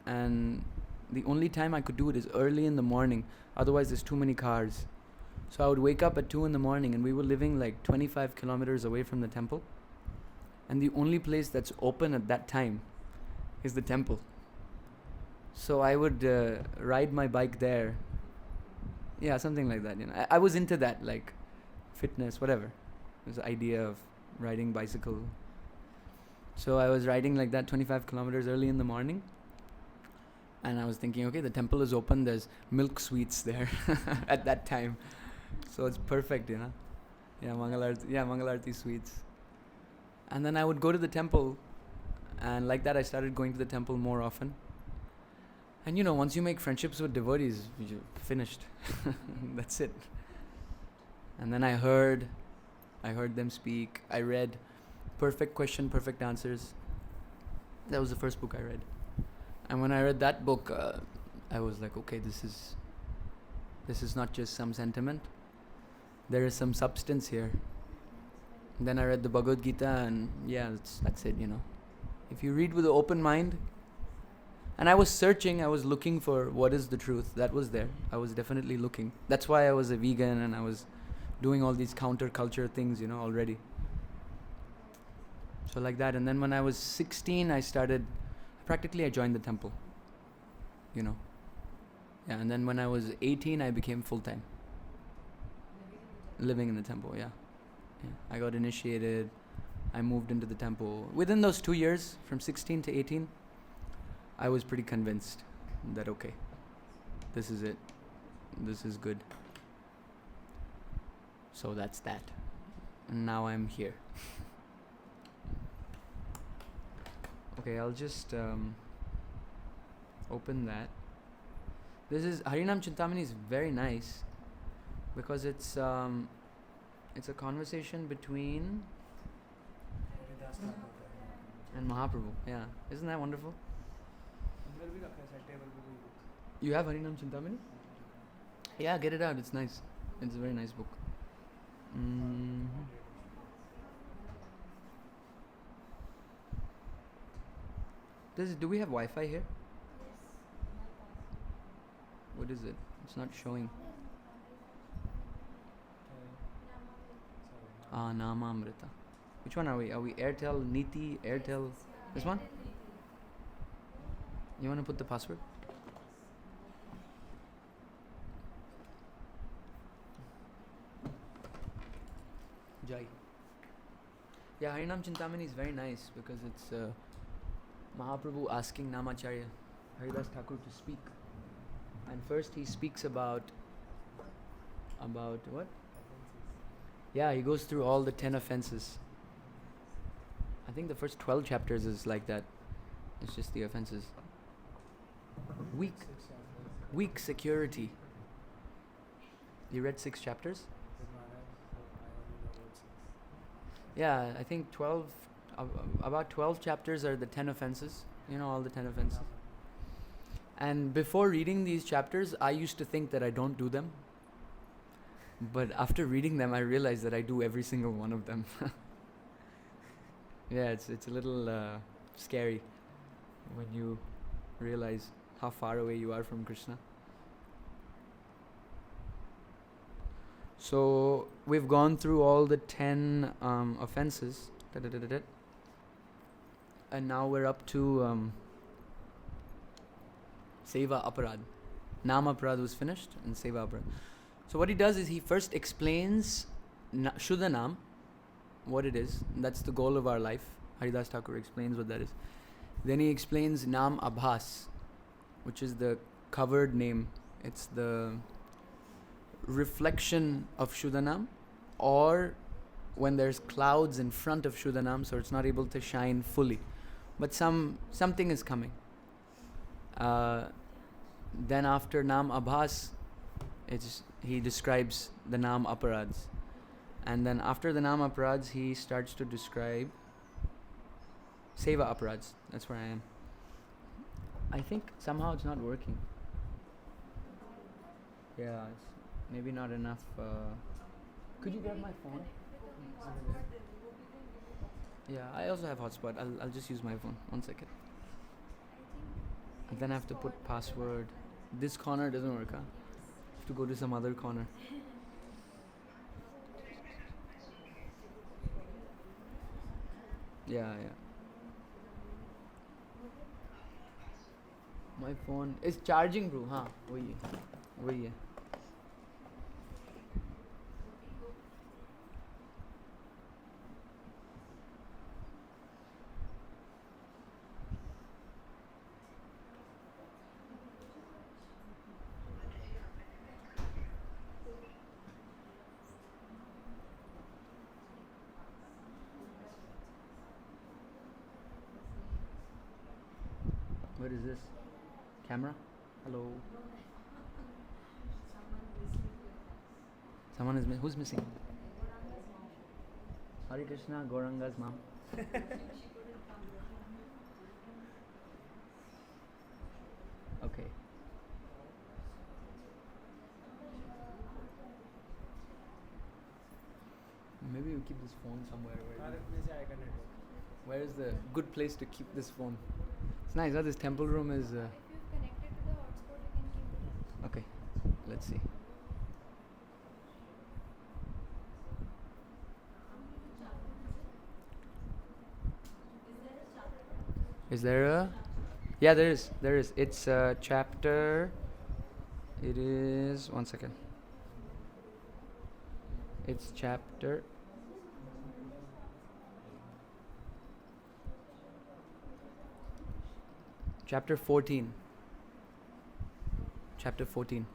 and the only time I could do it is early in the morning. Otherwise, there's too many cars. So I would wake up at 2 in the morning, and we were living like 25 kilometers away from the temple. And the only place that's open at that time is the temple. So I would ride my bike there. Yeah, something like that. You know, I was into that, like fitness, whatever. This idea of riding bicycle. So I was riding like that 25 kilometers early in the morning. And I was thinking, okay, the temple is open. There's milk sweets there at that time. So it's perfect, you know. Yeah, Mangalarti sweets. And then I would go to the temple. And like that, I started going to the temple more often. And you know, once you make friendships with devotees, you're finished. That's it. And then I heard them speak. I read Perfect Question, Perfect Answers. That was the first book I read. And when I read that book, I was like, okay, this is not just some sentiment. There is some substance here. And then I read the Bhagavad Gita, and yeah, that's it, you know. If you read with an open mind, and I was searching, I was looking for what is the truth. That was there. I was definitely looking. That's why I was a vegan, and I was doing all these counterculture things, you know, already. So like that. And then when I was 16, I joined the temple, you know. Yeah, and then when I was 18, I became full-time. Living in the temple, yeah. I got initiated. I moved into the temple. Within those 2 years, from 16 to 18, I was pretty convinced that, okay, this is it. This is good. So that's that. And now I'm here. Okay, I'll just open that. This is Harinam Chintamani is very nice because it's a conversation between and Mahaprabhu. Yeah, isn't that wonderful? You have Harinam Chintamani? Yeah, get it out. It's nice. It's a very nice book. Do we have Wi-Fi here? What is it? It's not showing. Namamrita. Which one are we? Are we Airtel, Niti, Airtel? This one? You want to put the password? Jai. Yeah, Harinam Chintamani is very nice because it's Mahaprabhu asking Namacharya Haridas Thakur to speak. And first he speaks about what? Yeah, he goes through all the 10 offenses. I think the first 12 chapters is like that. It's just the offenses. Weak security. You read 6 chapters? Yeah, I think 12, about 12 chapters are the 10 offenses. You know, all the 10 offenses. And before reading these chapters, I used to think that I don't do them. But after reading them, I realized that I do every single one of them. Yeah, it's a little scary when you realize how far away you are from Krishna. So we've gone through all the 10 offenses, and now we're up to Seva Aparad. Nam Aparad was finished, and Seva Aparad. So what he does is he first explains Shuddha Nam, what it is. That's the goal of our life. Haridas Thakur explains what that is. Then he explains Nam Abhas, which is the covered name. It's the reflection of Shuddhanam, or when there's clouds in front of Shuddhanam, so it's not able to shine fully. But something is coming. Then after Nam Abhas, he describes the Nam Aparads. And then after the Nam Aparads, he starts to describe Seva Aparads. That's where I am. I think somehow it's not working. Yeah, it's maybe not enough. Could you grab my phone? Yeah, I also have hotspot. I'll just use my phone. 1 second. And then I have to put password. This corner doesn't work, huh? I have to go to some other corner. Yeah. My phone is charging, bro. हाँ वही है. What is this? Camera? Hello. Someone is who's missing? Hare Krishna, Gauranga's mom. Okay. Maybe you keep this phone somewhere. Where is the good place to keep this phone? It's nice, huh? This temple room is... If you've connected to the hotspot, you can keep it. Okay, let's see. Is there a... Yeah, there is. It's chapter... It is... 1 second. It's chapter... Chapter 14. Chapter 14.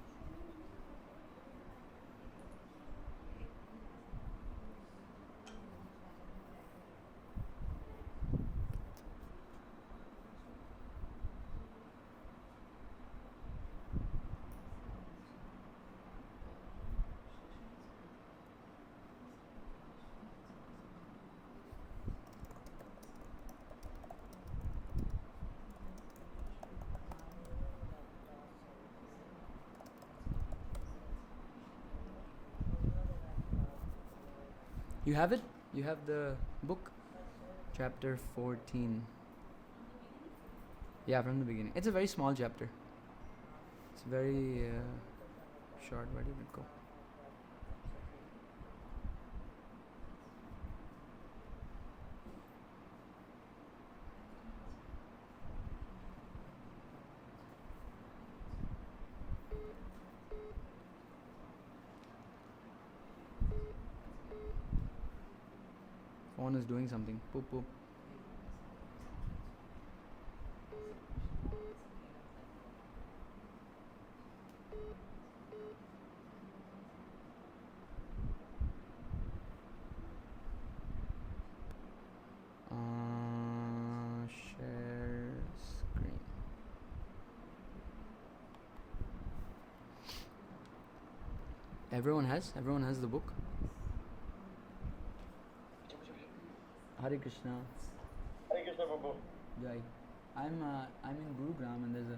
You have it? You have the book? Chapter 14. Yeah, from the beginning. It's a very small chapter. It's very short. Where did it go? phone is doing something. Poop poop. Share screen. Everyone has the book. Hare Krishna. Hare Krishna, Prabhu. Jai. I'm in Gurugram, and there's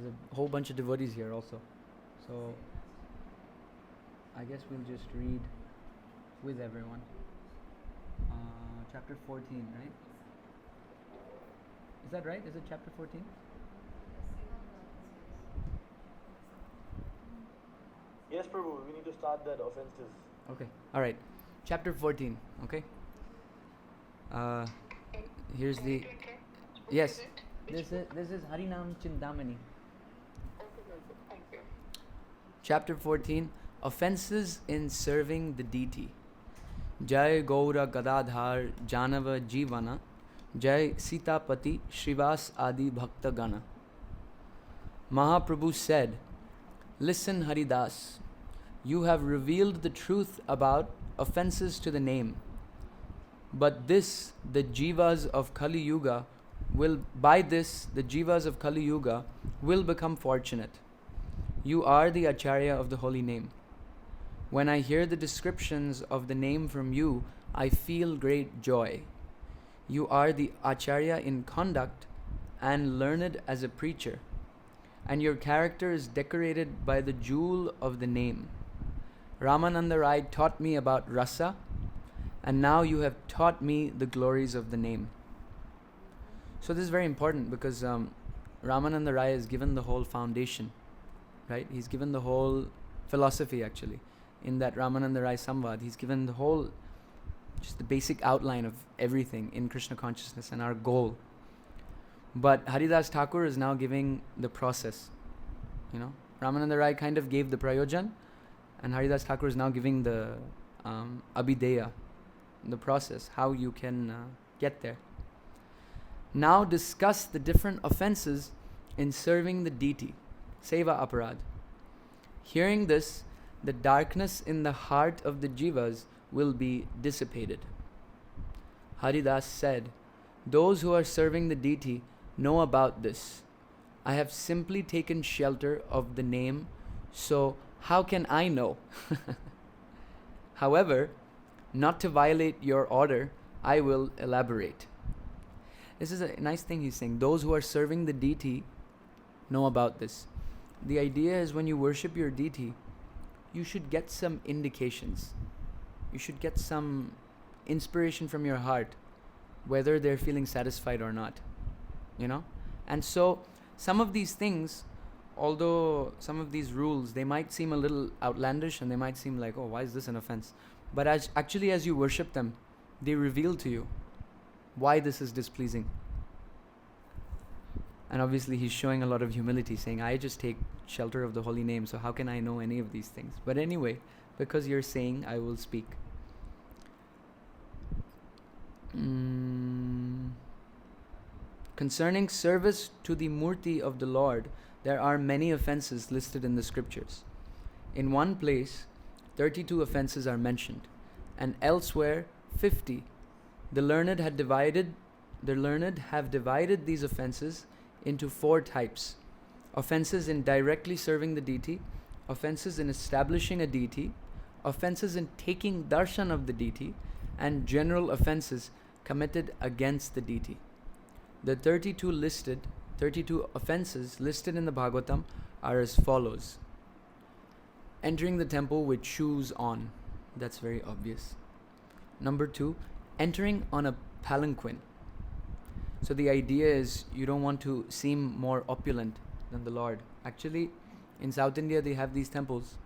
a whole bunch of devotees here also. So I guess we'll just read with everyone. Chapter 14, right? Is that right? Is it chapter 14? Yes, Prabhu, we need to start that offenses. Okay. All right. Chapter 14. Okay. Here's the. Yes. This is Harinam Chintamani. Chapter 14. Offenses in serving the deity. Jai Gaura Gadadhar Janava Jivana. Jai Sitapati Shrivas Adi Bhakta Gana. Mahaprabhu said, "Listen, Haridas, you have revealed the truth about offenses to the name. But this, the jivas of Kali-yuga, by this, the jivas of Kali-yuga will become fortunate. You are the acharya of the holy name. When I hear the descriptions of the name from you, I feel great joy. You are the acharya in conduct and learned as a preacher, and your character is decorated by the jewel of the name. Ramananda Rai taught me about rasa, and now you have taught me the glories of the name." So this is very important because Ramananda Rai has given the whole foundation, right? He's given the whole philosophy actually. In that Ramananda Rai Samvad, he's given the whole, just the basic outline of everything in Krishna consciousness and our goal. But Haridas Thakur is now giving the process. Ramananda Rai kind of gave the prayojan, and Haridas Thakur is now giving the abhideya, the process, how you can get there. Now discuss the different offenses in serving the deity, seva aparad. Hearing this, the darkness in the heart of the jivas will be dissipated. Haridas said, "Those who are serving the deity know about this. I have simply taken shelter of the name, so how can I know? However, not to violate your order, I will elaborate." This is a nice thing he's saying. Those who are serving the deity know about this. The idea is when you worship your deity, you should get some indications. You should get some inspiration from your heart, whether they're feeling satisfied or not. And so some of these things, although some of these rules, they might seem a little outlandish and they might seem like, oh, why is this an offense? But as you worship them, they reveal to you why this is displeasing. And obviously he's showing a lot of humility, saying, I just take shelter of the holy name, so how can I know any of these things? But anyway, because you're saying, I will speak. Concerning service to the Murti of the Lord, there are many offenses listed in the scriptures. In one place, 32 offenses are mentioned, and elsewhere 50. The learned have divided these offenses into 4 types: offenses in directly serving the deity, offenses in establishing a deity, offenses in taking darshan of the deity, and general offenses committed against the deity. The 32 offenses listed in the Bhagavatam are as follows. Entering the temple with shoes on. That's very obvious. Number 2, entering on a palanquin. So the idea is you don't want to seem more opulent than the Lord. Actually, in South India they have these temples,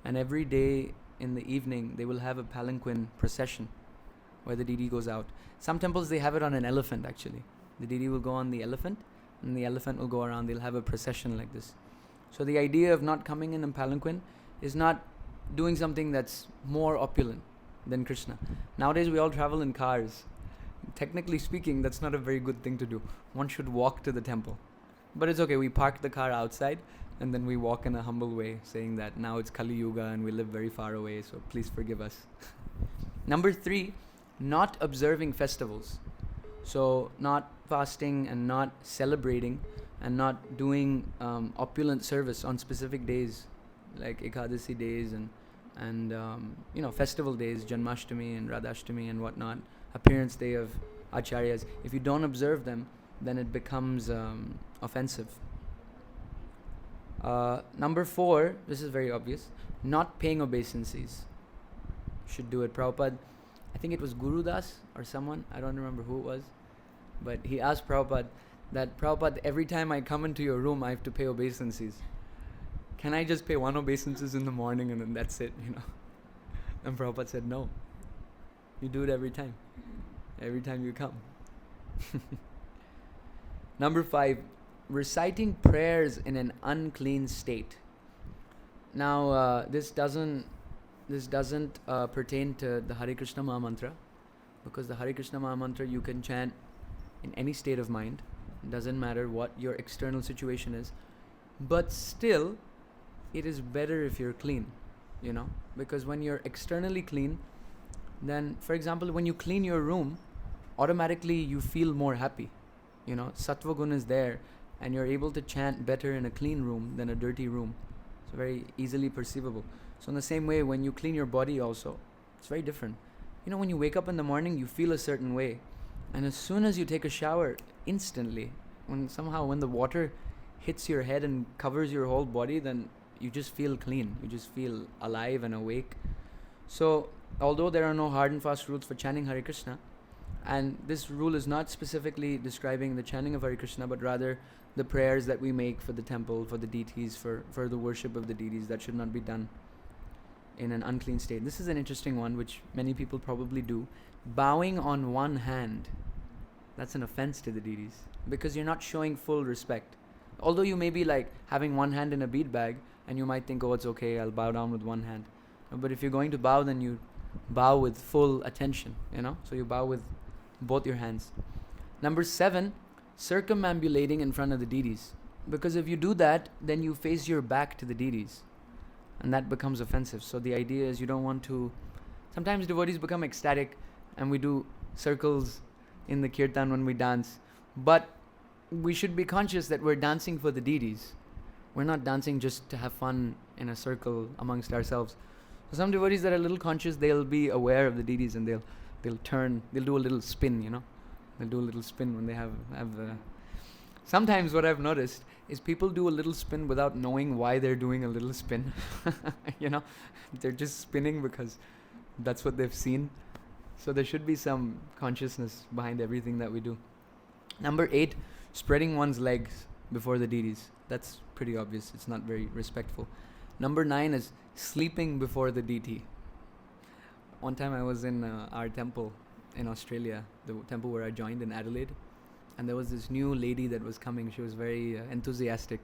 and every day in the evening they will have a palanquin procession where the deity goes out. Some temples they have it on an elephant actually. The deity will go on the elephant and the elephant will go around. They'll have a procession like this. So the idea of not coming in a palanquin is not doing something that's more opulent. than Krishna. Nowadays we all travel in cars. Technically speaking, that's not a very good thing to do. One should walk to the temple. But it's okay, we park the car outside and then we walk in a humble way, saying that now it's Kali-yuga and we live very far away, so please forgive us. Number 3, not observing festivals. So not fasting and not celebrating and not doing opulent service on specific days like Ekadasi days and festival days, Janmashtami and Radhashtami and whatnot, appearance day of acharyas. If you don't observe them, then it becomes offensive. Number 4, this is very obvious, not paying obeisances. Should do it. Prabhupada, I think it was Guru Das or someone, I don't remember who it was, but he asked Prabhupada that, Prabhupada, every time I come into your room I have to pay obeisances. Can I just pay 1 obeisances in the morning and then that's it, And Prabhupada said, no. You do it every time you come. Number 5, reciting prayers in an unclean state. Now, this doesn't pertain to the Hare Krishna Maha Mantra, because the Hare Krishna Maha Mantra you can chant in any state of mind. It doesn't matter what your external situation is. But still, it is better if you're clean, because when you're externally clean, then, for example, when you clean your room, automatically you feel more happy. Sattva gun is there, and you're able to chant better in a clean room than a dirty room. It's very easily perceivable. So in the same way, when you clean your body also, it's very different. When you wake up in the morning, you feel a certain way. And as soon as you take a shower, instantly, when the water hits your head and covers your whole body, then you just feel clean. You just feel alive and awake. So, although there are no hard and fast rules for chanting Hare Krishna, and this rule is not specifically describing the chanting of Hare Krishna, but rather the prayers that we make for the temple, for the deities, for the worship of the deities, that should not be done in an unclean state. This is an interesting one, which many people probably do. Bowing on one hand, that's an offense to the deities, because you're not showing full respect. Although you may be like having one hand in a bead bag, and you might think, oh, it's okay, I'll bow down with one hand. But if you're going to bow, then you bow with full attention, so you bow with both your hands. Number 7, circumambulating in front of the deities. Because if you do that, then you face your back to the deities, and that becomes offensive. So the idea is you don't want to... Sometimes devotees become ecstatic, and we do circles in the Kirtan when we dance. But we should be conscious that we're dancing for the deities. We're not dancing just to have fun in a circle amongst ourselves. So some devotees that are a little conscious, they'll be aware of the deities, and they'll do a little spin, They'll do a little spin when they have Sometimes what I've noticed is people do a little spin without knowing why they're doing a little spin. They're just spinning because that's what they've seen. So there should be some consciousness behind everything that we do. Number 8, spreading one's legs before the deities. That's pretty obvious. It's not very respectful. Number 9 is sleeping before the deity. One time I was in our temple in Australia, the temple where I joined in Adelaide, and there was this new lady that was coming. She was very enthusiastic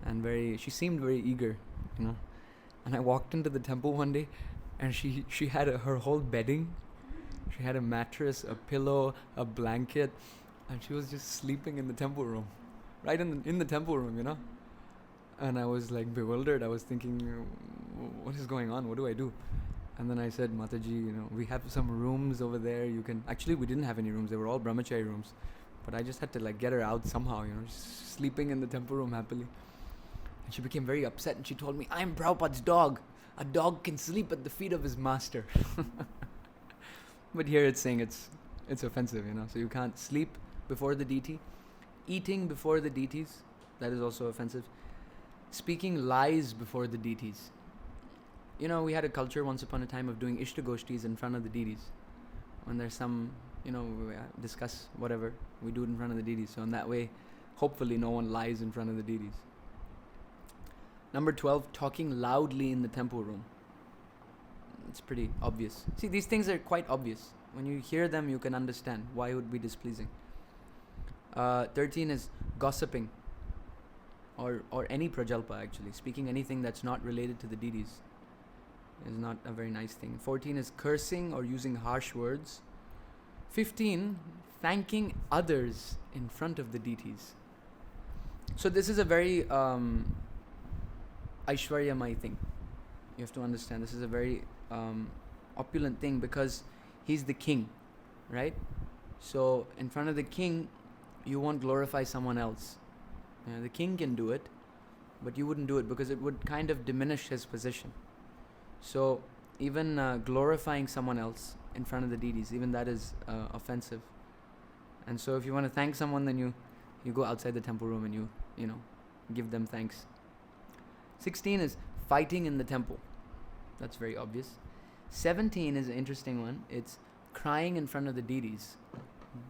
and she seemed very eager, And I walked into the temple one day, and she had her whole bedding. She had a mattress, a pillow, a blanket, and she was just sleeping in the temple room, right in the temple room, And I was like bewildered. I was thinking, what is going on? What do I do? And then I said, Mataji, we have some rooms over there. Actually, we didn't have any rooms. They were all brahmachari rooms. But I just had to get her out somehow, just sleeping in the temple room happily. And she became very upset, and she told me, I'm Prabhupada's dog. A dog can sleep at the feet of his master. But here it's saying it's offensive, So you can't sleep before the deity. Eating before the deities, that is also offensive. Speaking lies before the deities. We had a culture once upon a time of doing Ishtagoshtis in front of the deities. When there's some, we discuss whatever, we do it in front of the deities. So in that way, hopefully no one lies in front of the deities. Number 12, talking loudly in the temple room. It's pretty obvious. See, these things are quite obvious. When you hear them, you can understand why it would be displeasing. 13 is gossiping. Or any prajalpa, actually. Speaking anything that's not related to the deities. is not a very nice thing. 14 is cursing or using harsh words. 15, thanking others in front of the deities. So this is a very Aishwaryamai thing. You have to understand, this is a very opulent thing because he's the king, right? So in front of the king, you won't glorify someone else. The king can do it, but you wouldn't do it because it would kind of diminish his position. So even glorifying someone else in front of the deities, even that is offensive. And so if you want to thank someone, then you go outside the temple room and you know, give them thanks. 16 is fighting in the temple. That's very obvious. 17 is an interesting one. It's crying in front of the deities.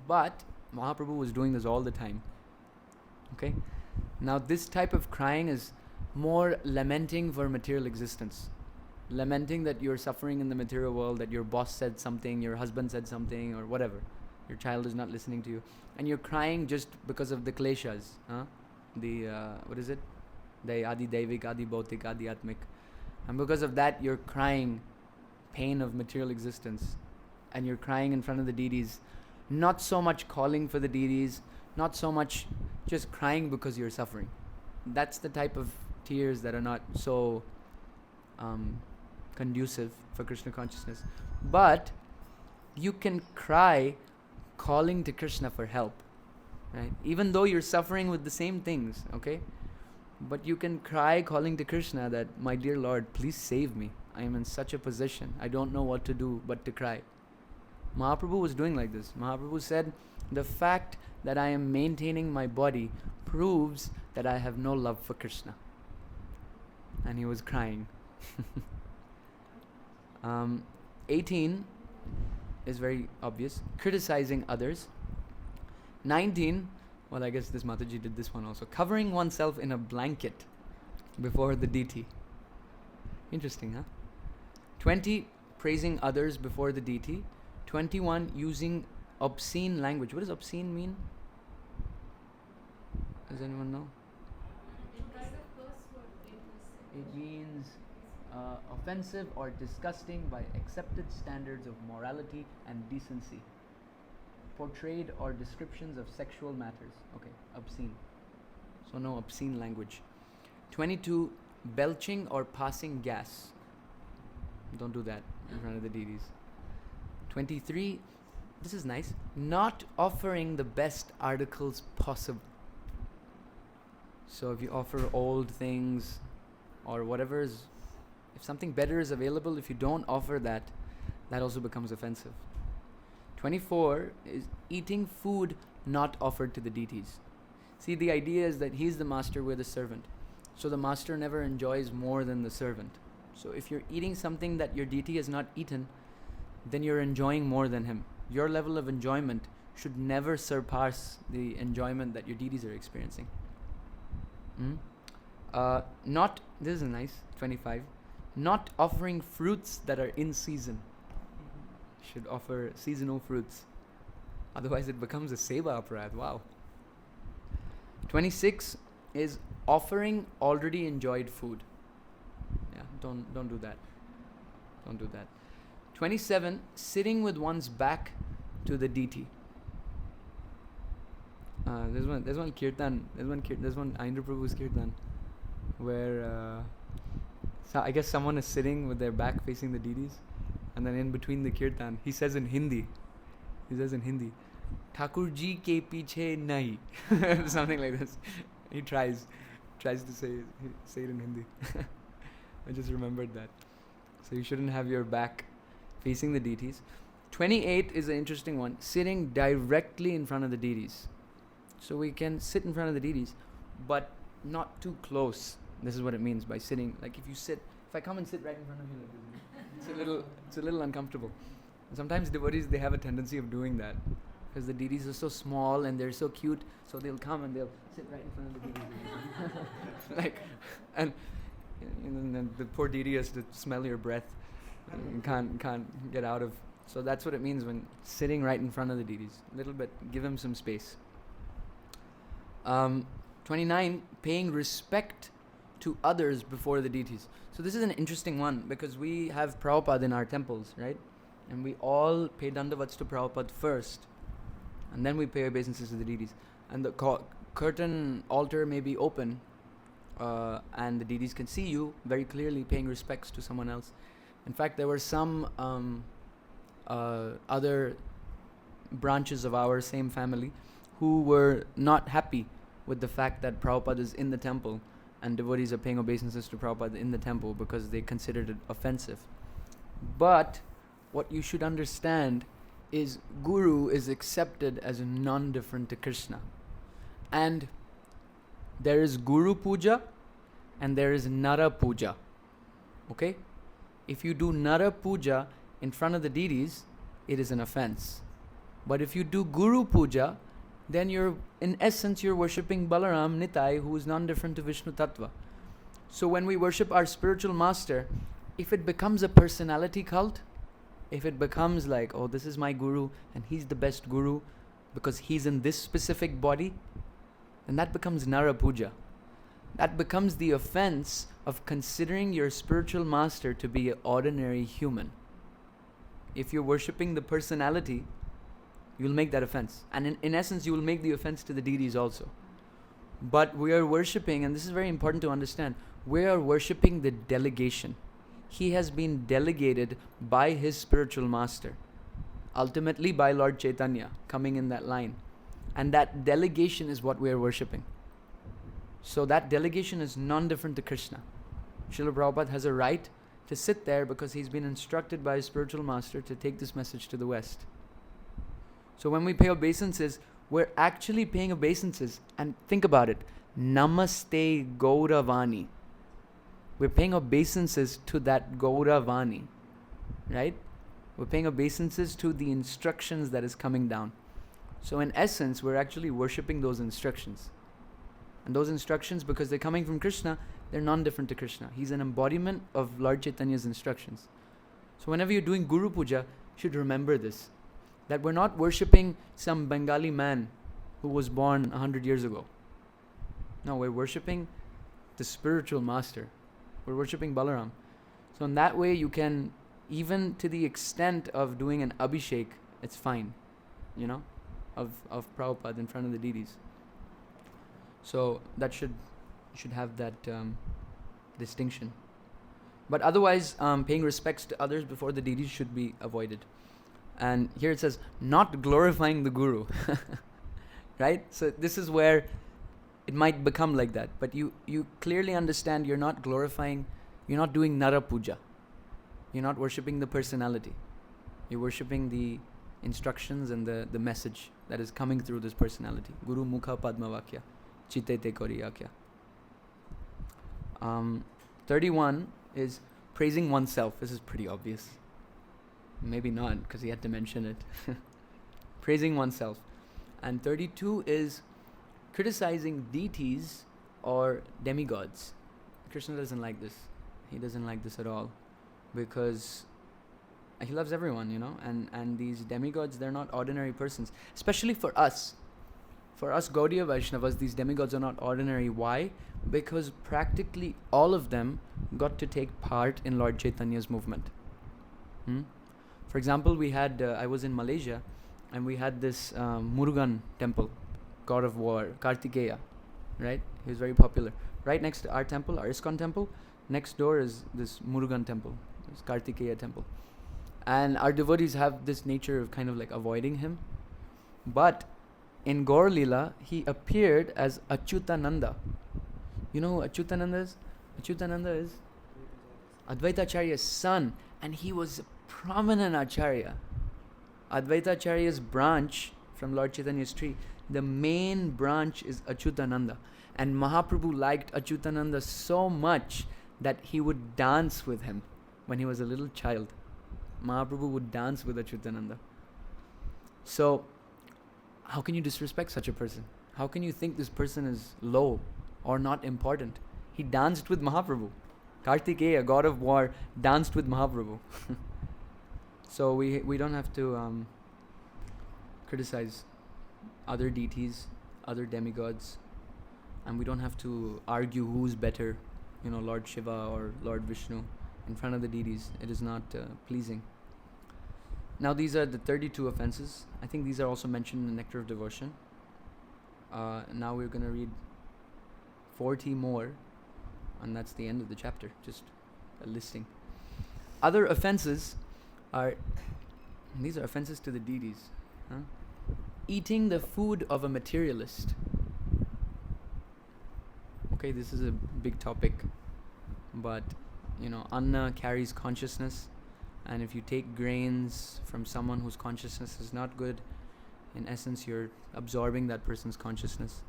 But Mahaprabhu was doing this all the time. Okay? Now this type of crying is more lamenting for material existence. Lamenting that you're suffering in the material world, that your boss said something, your husband said something, or whatever. Your child is not listening to you. And you're crying just because of the kleshas. What is it? The Adi Daivik, Adi Bautik, Adi Atmik. And because of that, you're crying pain of material existence. And you're crying in front of the deities. Not so much calling for the deities, not so much just crying because you're suffering. That's the type of tears that are not so conducive for Krishna consciousness. But you can cry calling to Krishna for help, right? Even though you're suffering with the same things, okay? But you can cry calling to Krishna that, my dear Lord, please save me. I am in such a position. I don't know what to do but to cry. Mahaprabhu was doing like this. Mahaprabhu said, the fact that I am maintaining my body proves that I have no love for Krishna. And he was crying. 18 is very obvious. Criticizing others. 19, well, I guess this Mataji did this one also. Covering oneself in a blanket before the deity. Interesting, huh? 20, praising others before the deity. 21, using obscene language. What does obscene mean? Does anyone know? It means offensive or disgusting by accepted standards of morality and decency. Portrayed or descriptions of sexual matters. Okay, obscene. So no obscene language. 22, belching or passing gas. Don't do that in front of the deities. 23, this is nice, not offering the best articles possible. So if you offer old things or whatever is, if something better is available, if you don't offer that, that also becomes offensive. 24 is eating food not offered to the deities. See, the idea is that he's the master, we're the servant. So the master never enjoys more than the servant. So if you're eating something that your deity has not eaten, then you're enjoying more than him. Your level of enjoyment should never surpass the enjoyment that your deities are experiencing. This is nice, 25. Not offering fruits that are in season. Should offer seasonal fruits. Otherwise it becomes a seva aparad. Wow. 26 is offering already enjoyed food. Yeah, don't do that. Don't do that. 27, sitting with one's back to the deity. There's one Kirtan. There's one Indra Prabhu's Kirtan where so I guess someone is sitting with their back facing the deities, and then in between the Kirtan, he says in Hindi, Thakur ji ke piche nahi. Something like this. He tries to say it in Hindi. I just remembered that. So you shouldn't have your back facing the deities. 28 is an interesting one. Sitting directly in front of the deities. So we can sit in front of the deities, but not too close. This is what it means by sitting. Like if I come and sit right in front of you like this, it's a little uncomfortable. And sometimes devotees, they have a tendency of doing that because the deities are so small and they're so cute. So they'll come and they'll sit right in front of the deities. And the poor deity has to smell your breath and can't get out of. So that's what it means when sitting right in front of the deities. A little bit, give him some space. 29, paying respect to others before the deities. So this is an interesting one because we have Prabhupada in our temples, right? And we all pay dandavats to Prabhupada first, and then we pay obeisances to the deities. And the curtain altar may be open, and the deities can see you very clearly paying respects to someone else. In fact, there were some other branches of our same family who were not happy with the fact that Prabhupada is in the temple and devotees are paying obeisances to Prabhupada in the temple because they considered it offensive. But what you should understand is Guru is accepted as non-different to Krishna. And there is Guru Puja and there is Nara Puja. Okay? If you do Nara Puja in front of the deities, it is an offense. But if you do Guru Puja, then in essence you're worshipping Balaram Nitai, who is non-different to Vishnu Tattva. So when we worship our spiritual master, if it becomes a personality cult, if it becomes like, oh, this is my guru and he's the best guru because he's in this specific body, then that becomes Nara Puja. That becomes the offense of considering your spiritual master to be an ordinary human. If you're worshipping the personality, you'll make that offense. And in essence, you will make the offense to the deities also. But we are worshipping, and this is very important to understand, we are worshipping the delegation. He has been delegated by his spiritual master, ultimately by Lord Chaitanya, coming in that line. And that delegation is what we are worshipping. So that delegation is non-different to Krishna. Srila Prabhupada has a right to sit there because he's been instructed by his spiritual master to take this message to the West. So when we pay obeisances, we're actually paying obeisances. And think about it. Namaste Gauravani. We're paying obeisances to that Gauravani. Right? We're paying obeisances to the instructions that is coming down. So in essence, we're actually worshipping those instructions. And those instructions, because they're coming from Krishna, they're non-different to Krishna. He's an embodiment of Lord Chaitanya's instructions. So whenever you're doing Guru Puja, you should remember this. That we're not worshipping some Bengali man who was born 100 years ago. No, we're worshipping the spiritual master. We're worshipping Balaram. So in that way, you can, even to the extent of doing an abhishek, it's fine, of Prabhupada in front of the deities. So that you should have that distinction. But otherwise, paying respects to others before the deities should be avoided. And here it says, not glorifying the Guru. Right? So this is where it might become like that. But you clearly understand you're not glorifying, you're not doing Nara Puja. You're not worshipping the personality. You're worshipping the instructions and the message that is coming through this personality. Guru Mukha Padma Vakya. Chitte te kori akya. 31 is praising oneself. This is pretty obvious. Maybe not, because he had to mention it. Praising oneself. And 32 is criticizing deities or demigods. Krishna doesn't like this. He doesn't like this at all. Because he loves everyone, and these demigods, they're not ordinary persons. Especially for us. For us Gaudiya Vaishnavas, these demigods are not ordinary. Why? Because practically all of them got to take part in Lord Chaitanya's movement. For example, I was in Malaysia, and we had this Murugan temple, god of war, Kartikeya, right? He was very popular. Right next to our temple, our ISKCON temple, next door is this Murugan temple, this Kartikeya temple. And our devotees have this nature of kind of like avoiding him. But in Gaur Leela, he appeared as Achyutananda. You know who Achyutananda is? Achyutananda is Advaita Acharya's son, and he was a prominent Acharya. Advaita Acharya's branch from Lord Chaitanya's tree, the main branch is Achyutananda. And Mahaprabhu liked Achyutananda so much that he would dance with him when he was a little child. Mahaprabhu would dance with Achyutananda. So, how can you disrespect such a person? How can you think this person is low or not important? He danced with Mahaprabhu. Kartikeya, god of war, danced with Mahaprabhu. So we don't have to criticize other deities, other demigods, and we don't have to argue who's better Lord Shiva or Lord Vishnu in front of the deities. It is not pleasing. Now these are the 32 offenses. I think these are also mentioned in the Nectar of Devotion. Now we're going to read 40 more, and that's the end of the chapter, just a listing. Other offenses are, these are offenses to the deities. Eating the food of a materialist. Okay, this is a big topic, but anna carries consciousness, and if you take grains from someone whose consciousness is not good, in essence you're absorbing that person's consciousness.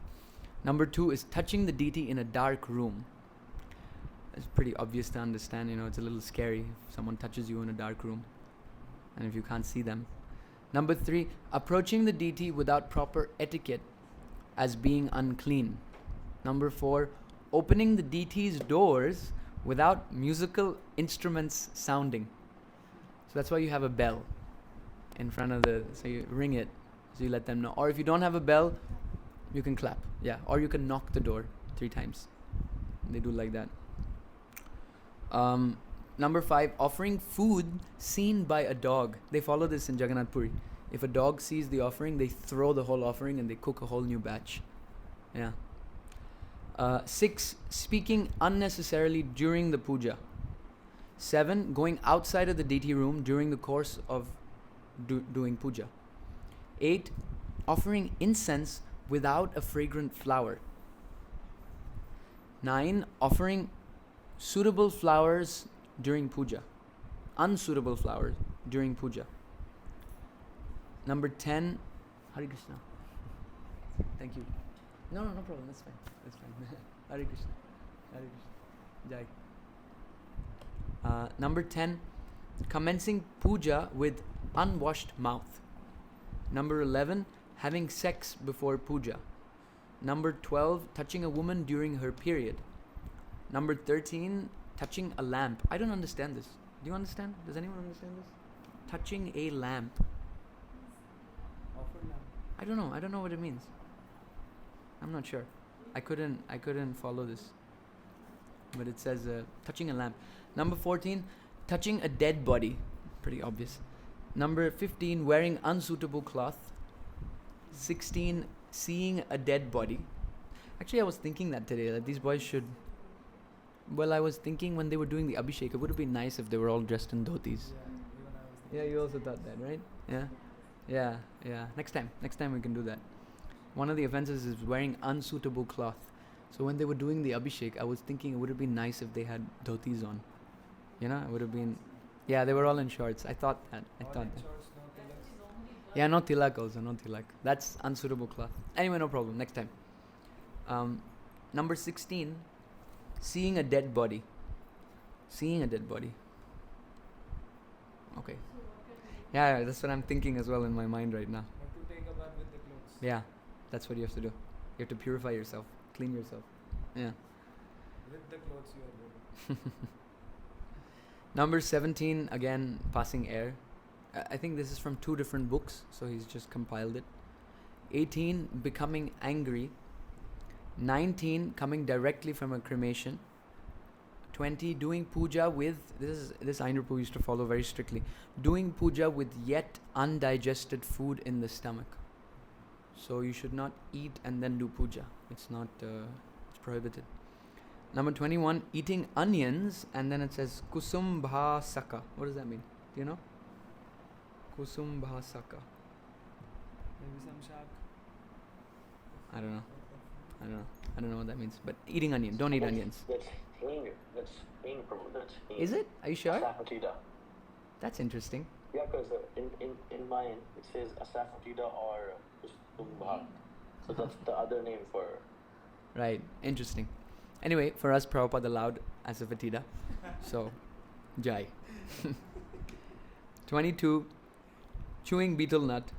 Number 2 is touching the deity in a dark room. It's pretty obvious to understand, it's a little scary if someone touches you in a dark room and if you can't see them. Number 3, approaching the deity without proper etiquette as being unclean. Number 4, opening the deity's doors without musical instruments sounding. So that's why you have a bell in front of so you ring it, so you let them know. Or if you don't have a bell, you can clap. Yeah, or you can knock the door 3 times. They do like that. Number 5, offering food seen by a dog. They follow this in Jagannath Puri. If a dog sees the offering, they throw the whole offering and they cook a whole new batch. Yeah. 6, speaking unnecessarily during the puja. 7, going outside of the deity room during the course of doing puja. 8, offering incense without a fragrant flower. 9, offering suitable flowers during puja. Unsuitable flowers during puja. Number 10, Hare Krishna. Thank you. No problem. That's fine. Hare Krishna. Hare Krishna. Jai. Number 10, commencing puja with unwashed mouth. Number 11, having sex before puja. Number 12, touching a woman during her period. Number 13, touching a lamp. I don't understand this. Do you understand? Does anyone understand this? Touching a lamp. I don't know what it means. I'm not sure. I couldn't follow this. But it says touching a lamp. Number 14, touching a dead body. Pretty obvious. Number 15, wearing unsuitable cloth. 16, seeing a dead body. Actually, I was thinking that today, that these boys should... Well, I was thinking when they were doing the Abhishek, it would have been nice if they were all dressed in dhotis. Yeah, you also thought that, right? Yeah. Next time we can do that. One of the offenses is wearing unsuitable cloth. So when they were doing the Abhishek, I was thinking it would have been nice if they had dhotis on. It would have been... Yeah, they were all in shorts. I thought that. Yeah, no tilak also, no tilak. That's unsuitable cloth. Anyway, no problem. Next time. Number 16, seeing a dead body. Okay. Yeah, that's what I'm thinking as well in my mind right now. You have to take a bath with the clothes. Yeah, that's what you have to do. You have to purify yourself, clean yourself. Yeah. With the clothes you are wearing. Number 17, again, passing air. I think this is from 2 different books, so he's just compiled it. 18, becoming angry. 19, coming directly from a cremation. 20, doing puja with, this Aindrapu used to follow very strictly, doing puja with yet undigested food in the stomach. So you should not eat and then do puja. It's not, it's prohibited. Number 21, eating onions, and then it says kusumbhasaka. What does that mean? Do you know? Kusumbhasaka. Maybe some shark. I don't know what that means. But eating onion. Don't eat onions. That's hing, Prabhu. That's hing. Is it? Are you sure? Asafoetida. That's interesting. Yeah, because in mine it says asafoetida or kustumbha. So that's the other name for... Right. Interesting. Anyway, for us, Prabhupada allowed asafoetida. So, jai. 22, chewing betel nuts.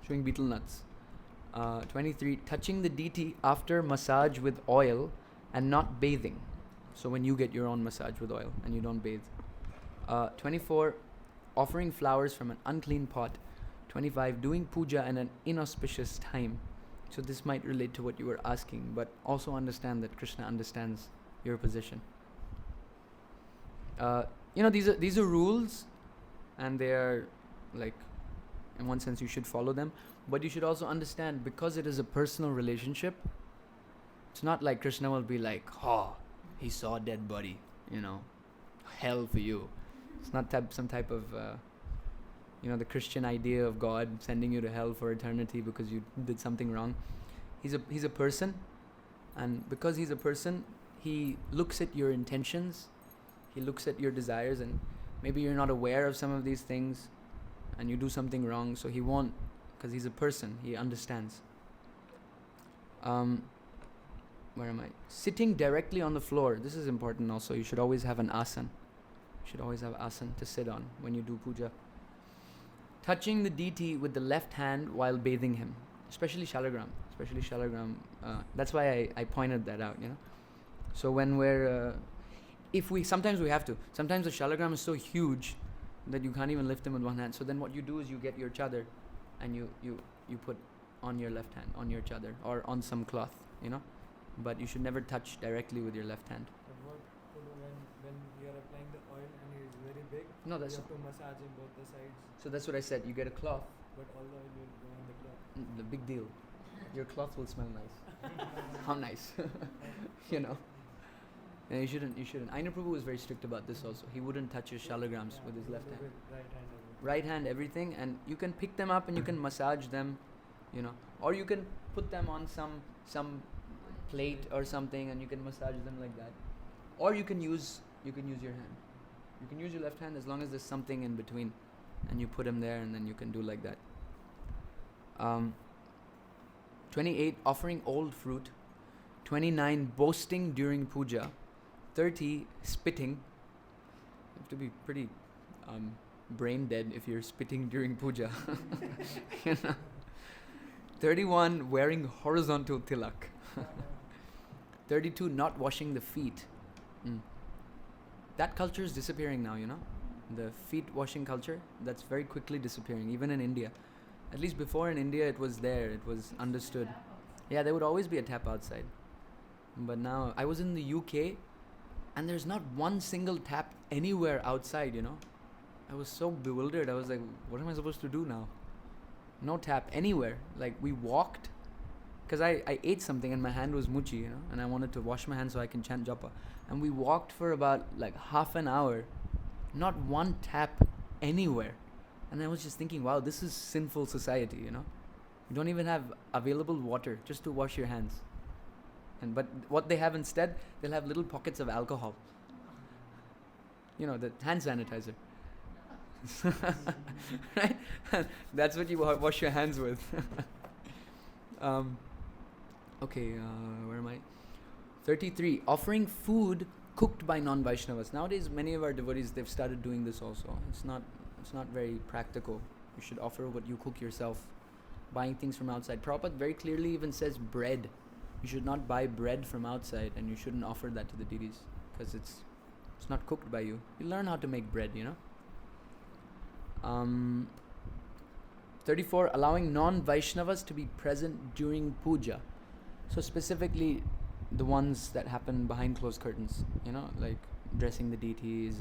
23, touching the deity after massage with oil and not bathing. So when you get your own massage with oil and you don't bathe. 24, offering flowers from an unclean pot. 25, doing puja in an inauspicious time. So this might relate to what you were asking, but also understand that Krishna understands your position. These are rules, and they are like, in one sense, you should follow them. But you should also understand, because it is a personal relationship, it's not like Krishna will be like, oh, he saw a dead body, hell for you. It's not some type of, the Christian idea of God sending you to hell for eternity because you did something wrong. He's a person, and because he's a person, he looks at your intentions, he looks at your desires, and maybe you're not aware of some of these things, and you do something wrong, so he won't, because he's a person, he understands. Where am I? Sitting directly on the floor. This is important also. You should always have an asan. You should always have asan to sit on when you do puja. Touching the deity with the left hand while bathing him, especially shalagram. That's why I pointed that out. So when we're, sometimes we have to. Sometimes the shalagram is so huge that you can't even lift him with one hand. So then what you do is you get your chadar, and you put on your left hand, on your chadar, or on some cloth, But you should never touch directly with your left hand. But what to do when you are applying the oil and it is very big? No, that's you have to massage in both the sides. So that's what I said. You get a cloth. But all the oil will go on the cloth. The big deal. Your cloth will smell nice. How nice. And you shouldn't. Aina Prabhu was very strict about this also. He wouldn't touch his shalagrams with his left hand. Right hand, everything. And you can pick them up and you can massage them, Or you can put them on some plate or something, and you can massage them like that. Or you can use your hand. You can use your left hand as long as there's something in between, and you put them there, and then you can do like that. 28, offering old fruit. 29, boasting during puja. 30, spitting. You have to be pretty brain dead if you're spitting during puja. 31, wearing horizontal tilak. 32, not washing the feet. That culture is disappearing now, The feet washing culture, that's very quickly disappearing, even in India. At least before in India it was there, it was understood. Yeah, there would always be a tap outside. But now, I was in the UK, and there's not one single tap anywhere outside, I was so bewildered. I was like, what am I supposed to do now? No tap anywhere. Like, we walked, because I ate something and my hand was muchi, and I wanted to wash my hands so I can chant japa. And we walked for about like half an hour, not one tap anywhere. And I was just thinking, wow, this is sinful society, You don't even have available water just to wash your hands. But what they have instead, they'll have little pockets of alcohol. The hand sanitizer. Right? That's what you wash your hands with. Okay, where am I? 33, offering food cooked by non-Vaishnavas. Nowadays, many of our devotees, they've started doing this also. It's not very practical. You should offer what you cook yourself. Buying things from outside. Prabhupada very clearly even says bread. You should not buy bread from outside, and you shouldn't offer that to the deities, because it's not cooked by you. You learn how to make bread, 34, allowing non-Vaishnavas to be present during puja. So specifically the ones that happen behind closed curtains, like dressing the deities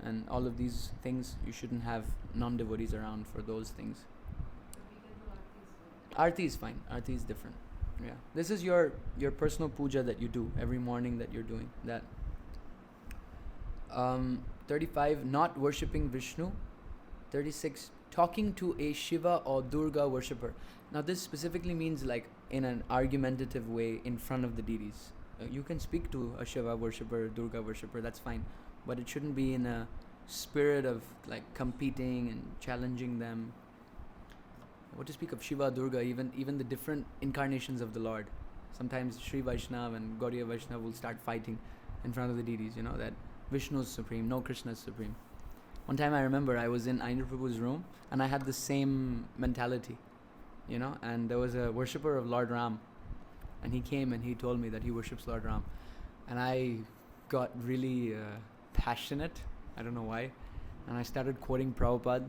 and all of these things. You shouldn't have non-devotees around for those things. Aarti is fine. Aarti is different. Yeah. This is your personal puja that you do every morning that you're doing that. 35, not worshipping Vishnu. 36, talking to a Shiva or Durga worshipper. Now this specifically means like in an argumentative way in front of the deities. You can speak to a Shiva worshipper, Durga worshipper, that's fine. But it shouldn't be in a spirit of like competing and challenging them. What to speak of Shiva, Durga, even the different incarnations of the Lord. Sometimes Sri Vaishnava and Gaudiya Vaishnava will start fighting in front of the deities, that Vishnu is supreme, no Krishna is supreme. One time I remember I was in Aina Prabhu's room and I had the same mentality, and there was a worshipper of Lord Ram, and he came and he told me that he worships Lord Ram. And I got really passionate, I don't know why, and I started quoting Prabhupada,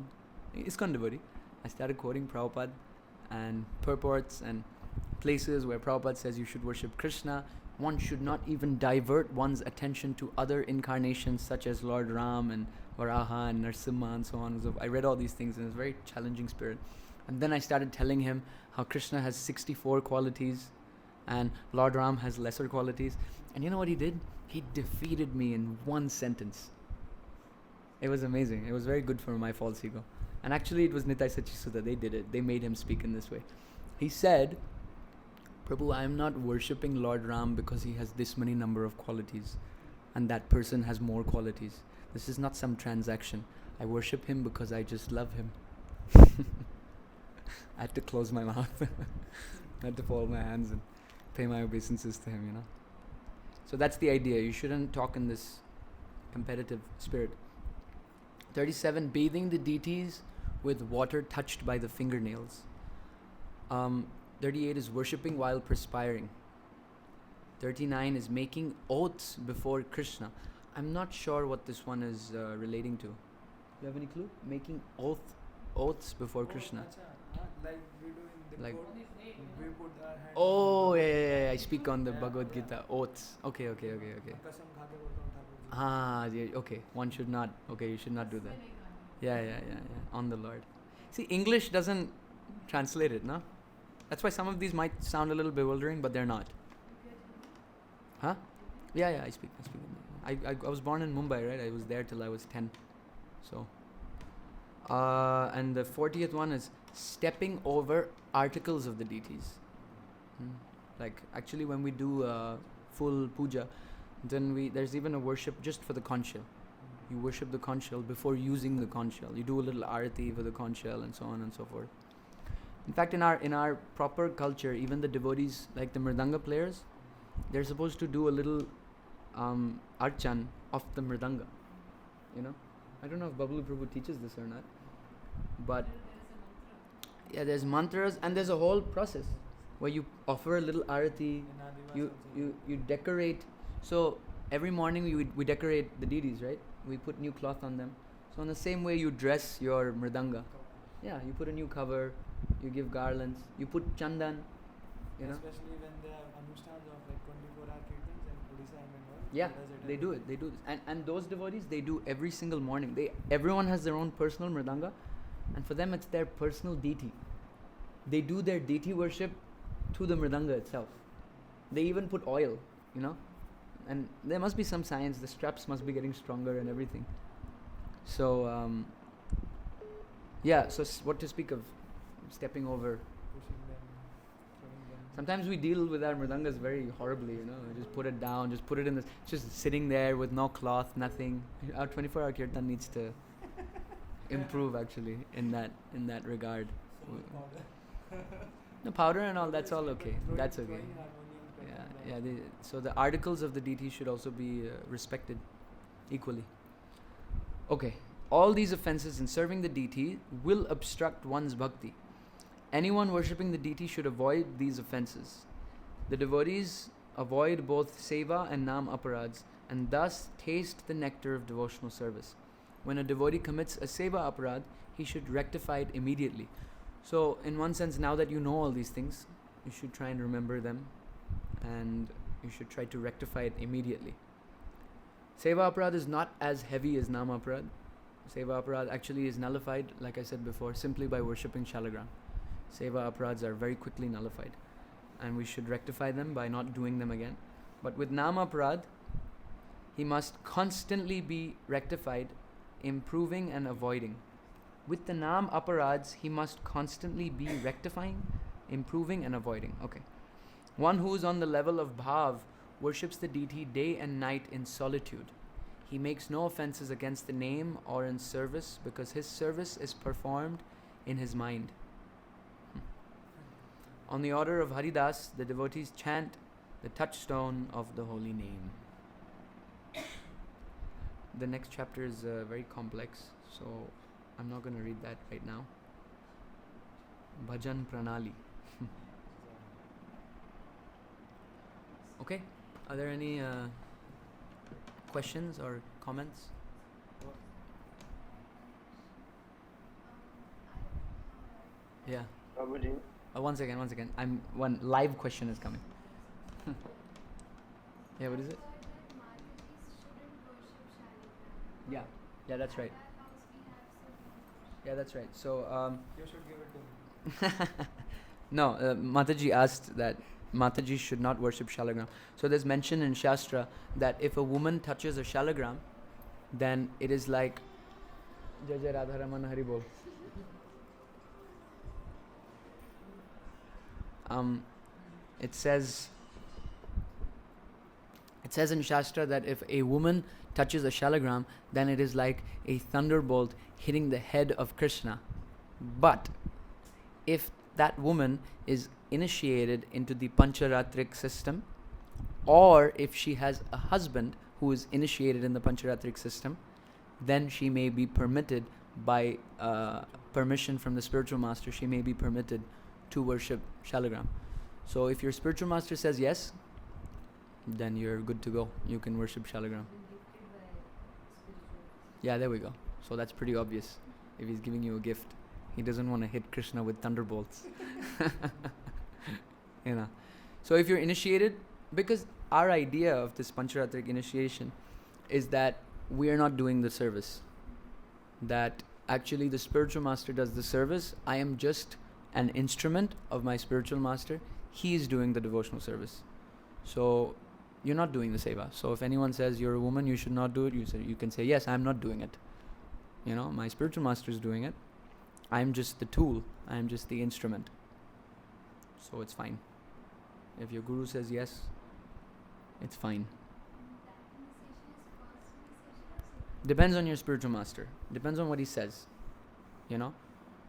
ISKCON devotee. I started quoting Prabhupada and purports and places where Prabhupada says you should worship Krishna, one should not even divert one's attention to other incarnations such as Lord Ram and Varaha and Narsimha and so on and so forth. I read all these things and it was a very challenging spirit. And then I started telling him how Krishna has 64 qualities and Lord Ram has lesser qualities. And you know what he did? He defeated me in one sentence. It was amazing. It was very good for my false ego. And actually it was Nitai Sachisuda. They did it. They made him speak in this way. He said, Prabhu, I am not worshipping Lord Ram because he has this many number of qualities and that person has more qualities. This is not some transaction. I worship him because I just love him. I had to close my mouth. I had to fold my hands and pay my obeisances to him, you know. So that's the idea. You shouldn't talk in this competitive spirit. 37, bathing the deities with water touched by the fingernails. 38 is worshipping while perspiring. 39 is making oaths before Krishna. I'm not sure what this one is relating to. You have any clue? Making oaths before Krishna. Like we do in the Like- court, we put our hand Oh, yeah, I speak on the Bhagavad Gita. Oaths. Okay. कसम खा के बोलता हूँ Thakur ji. Ah, yeah, okay. One should not. Okay, you should not do that. Yeah. On the Lord. See, English doesn't translate it, no? That's why some of these might sound a little bewildering, but they're not. Huh? Yeah, I speak. I was born in Mumbai, right? I was there till I was 10. So. And the 40th one is stepping over articles of the deities. Like, actually, when we do full puja, then there's even a worship just for the conch shell. You worship the conch shell before using the conch shell. You do a little arati for the conch shell and so on and so forth. In fact, in our proper culture, even the devotees, like the mridanga players, they're supposed to do a little archan of the mridanga. You know? I don't know if Bablu Prabhu teaches this or not. But yeah, there's mantras and there's a whole process where you offer a little arati, In Adivasi you decorate. So every morning we decorate the deities, right? We put new cloth on them. So in the same way you dress your mridanga. Yeah, you put a new cover, you give garlands, you put chandan, you know. Especially when they have anushtans of like 24-hour kirtans and Odisha and all. Yeah, does it they every do day. it. They do this. And those devotees, they do every single morning. Everyone has their own personal mridanga, and for them it's their personal deity. They do their deity worship to the mridanga itself. They even put oil, you know. And there must be some science. The straps must be getting stronger and everything. So, so what to speak of stepping over. Pushing them, throwing them. Sometimes we deal with our mridangas very horribly, you know. We just put it down, just put it in the, just sitting there with no cloth, nothing. Our 24-hour kirtan needs to improve actually in that regard. So much powder. No powder and all, that's all But okay. throwing- That's okay. throwing harmonium, Yeah. cutting down. So the articles of the deity should also be respected equally. Okay. All these offenses in serving the deity will obstruct one's bhakti. Anyone worshipping the deity should avoid these offenses. The devotees avoid both seva and nam aparads and thus taste the nectar of devotional service. When a devotee commits a seva aparad, he should rectify it immediately. So, in one sense, now that you know all these things, you should try and remember them and you should try to rectify it immediately. Seva aparad is not as heavy as nam aparad. Seva aparad actually is nullified, like I said before, simply by worshipping Shalagram. Seva aparads are very quickly nullified, and we should rectify them by not doing them again. But with nam aparad, he must constantly be rectified, improving and avoiding. With the nam aparads, he must constantly be rectifying, improving and avoiding. Okay. One who is on the level of bhav worships the deity day and night in solitude. He makes no offenses against the name or in service because his service is performed in his mind. On the order of Haridas, the devotees chant the touchstone of the holy name. The next chapter is very complex, so I'm not going to read that right now. Bhajan Pranali. Okay, are there any questions or comments? Yeah. Prabhuji, One second. One live question is coming. Yeah, what is it? I heard that Matajis shouldn't worship Shaligram. Yeah, yeah, that's right. At our house we have so many. Yeah, that's right. So, You should give it to me. no, Mataji asked that Mataji should not worship shalagram. So there's mention in Shastra that if a woman touches a shalagram, then it is like Jai Jai Radharaman Hari Bol. It says in Shastra that if a woman touches a shalagram, then it is like a thunderbolt hitting the head of Krishna. But if that woman is initiated into the Pancharatric system, or if she has a husband who is initiated in the Pancharatric system, then she may be permitted by permission from the spiritual master, she may be permitted to worship shalagram. So if your spiritual master says yes, then you're good to go. You can worship shalagram. Yeah, there we go. So that's pretty obvious. If he's giving you a gift, he doesn't want to hit Krishna with thunderbolts. You know. So if you're initiated, because our idea of this Pancharatric initiation is that we are not doing the service. That actually the spiritual master does the service. I am just an instrument of my spiritual master. He is doing the devotional service. So you're not doing the seva. So if anyone says you're a woman, you should not do it, you can say, yes, I'm not doing it. You know, my spiritual master is doing it. I'm just the tool. I'm just the instrument. So it's fine. If your guru says yes, it's fine. Depends on your spiritual master. Depends on what he says. You know?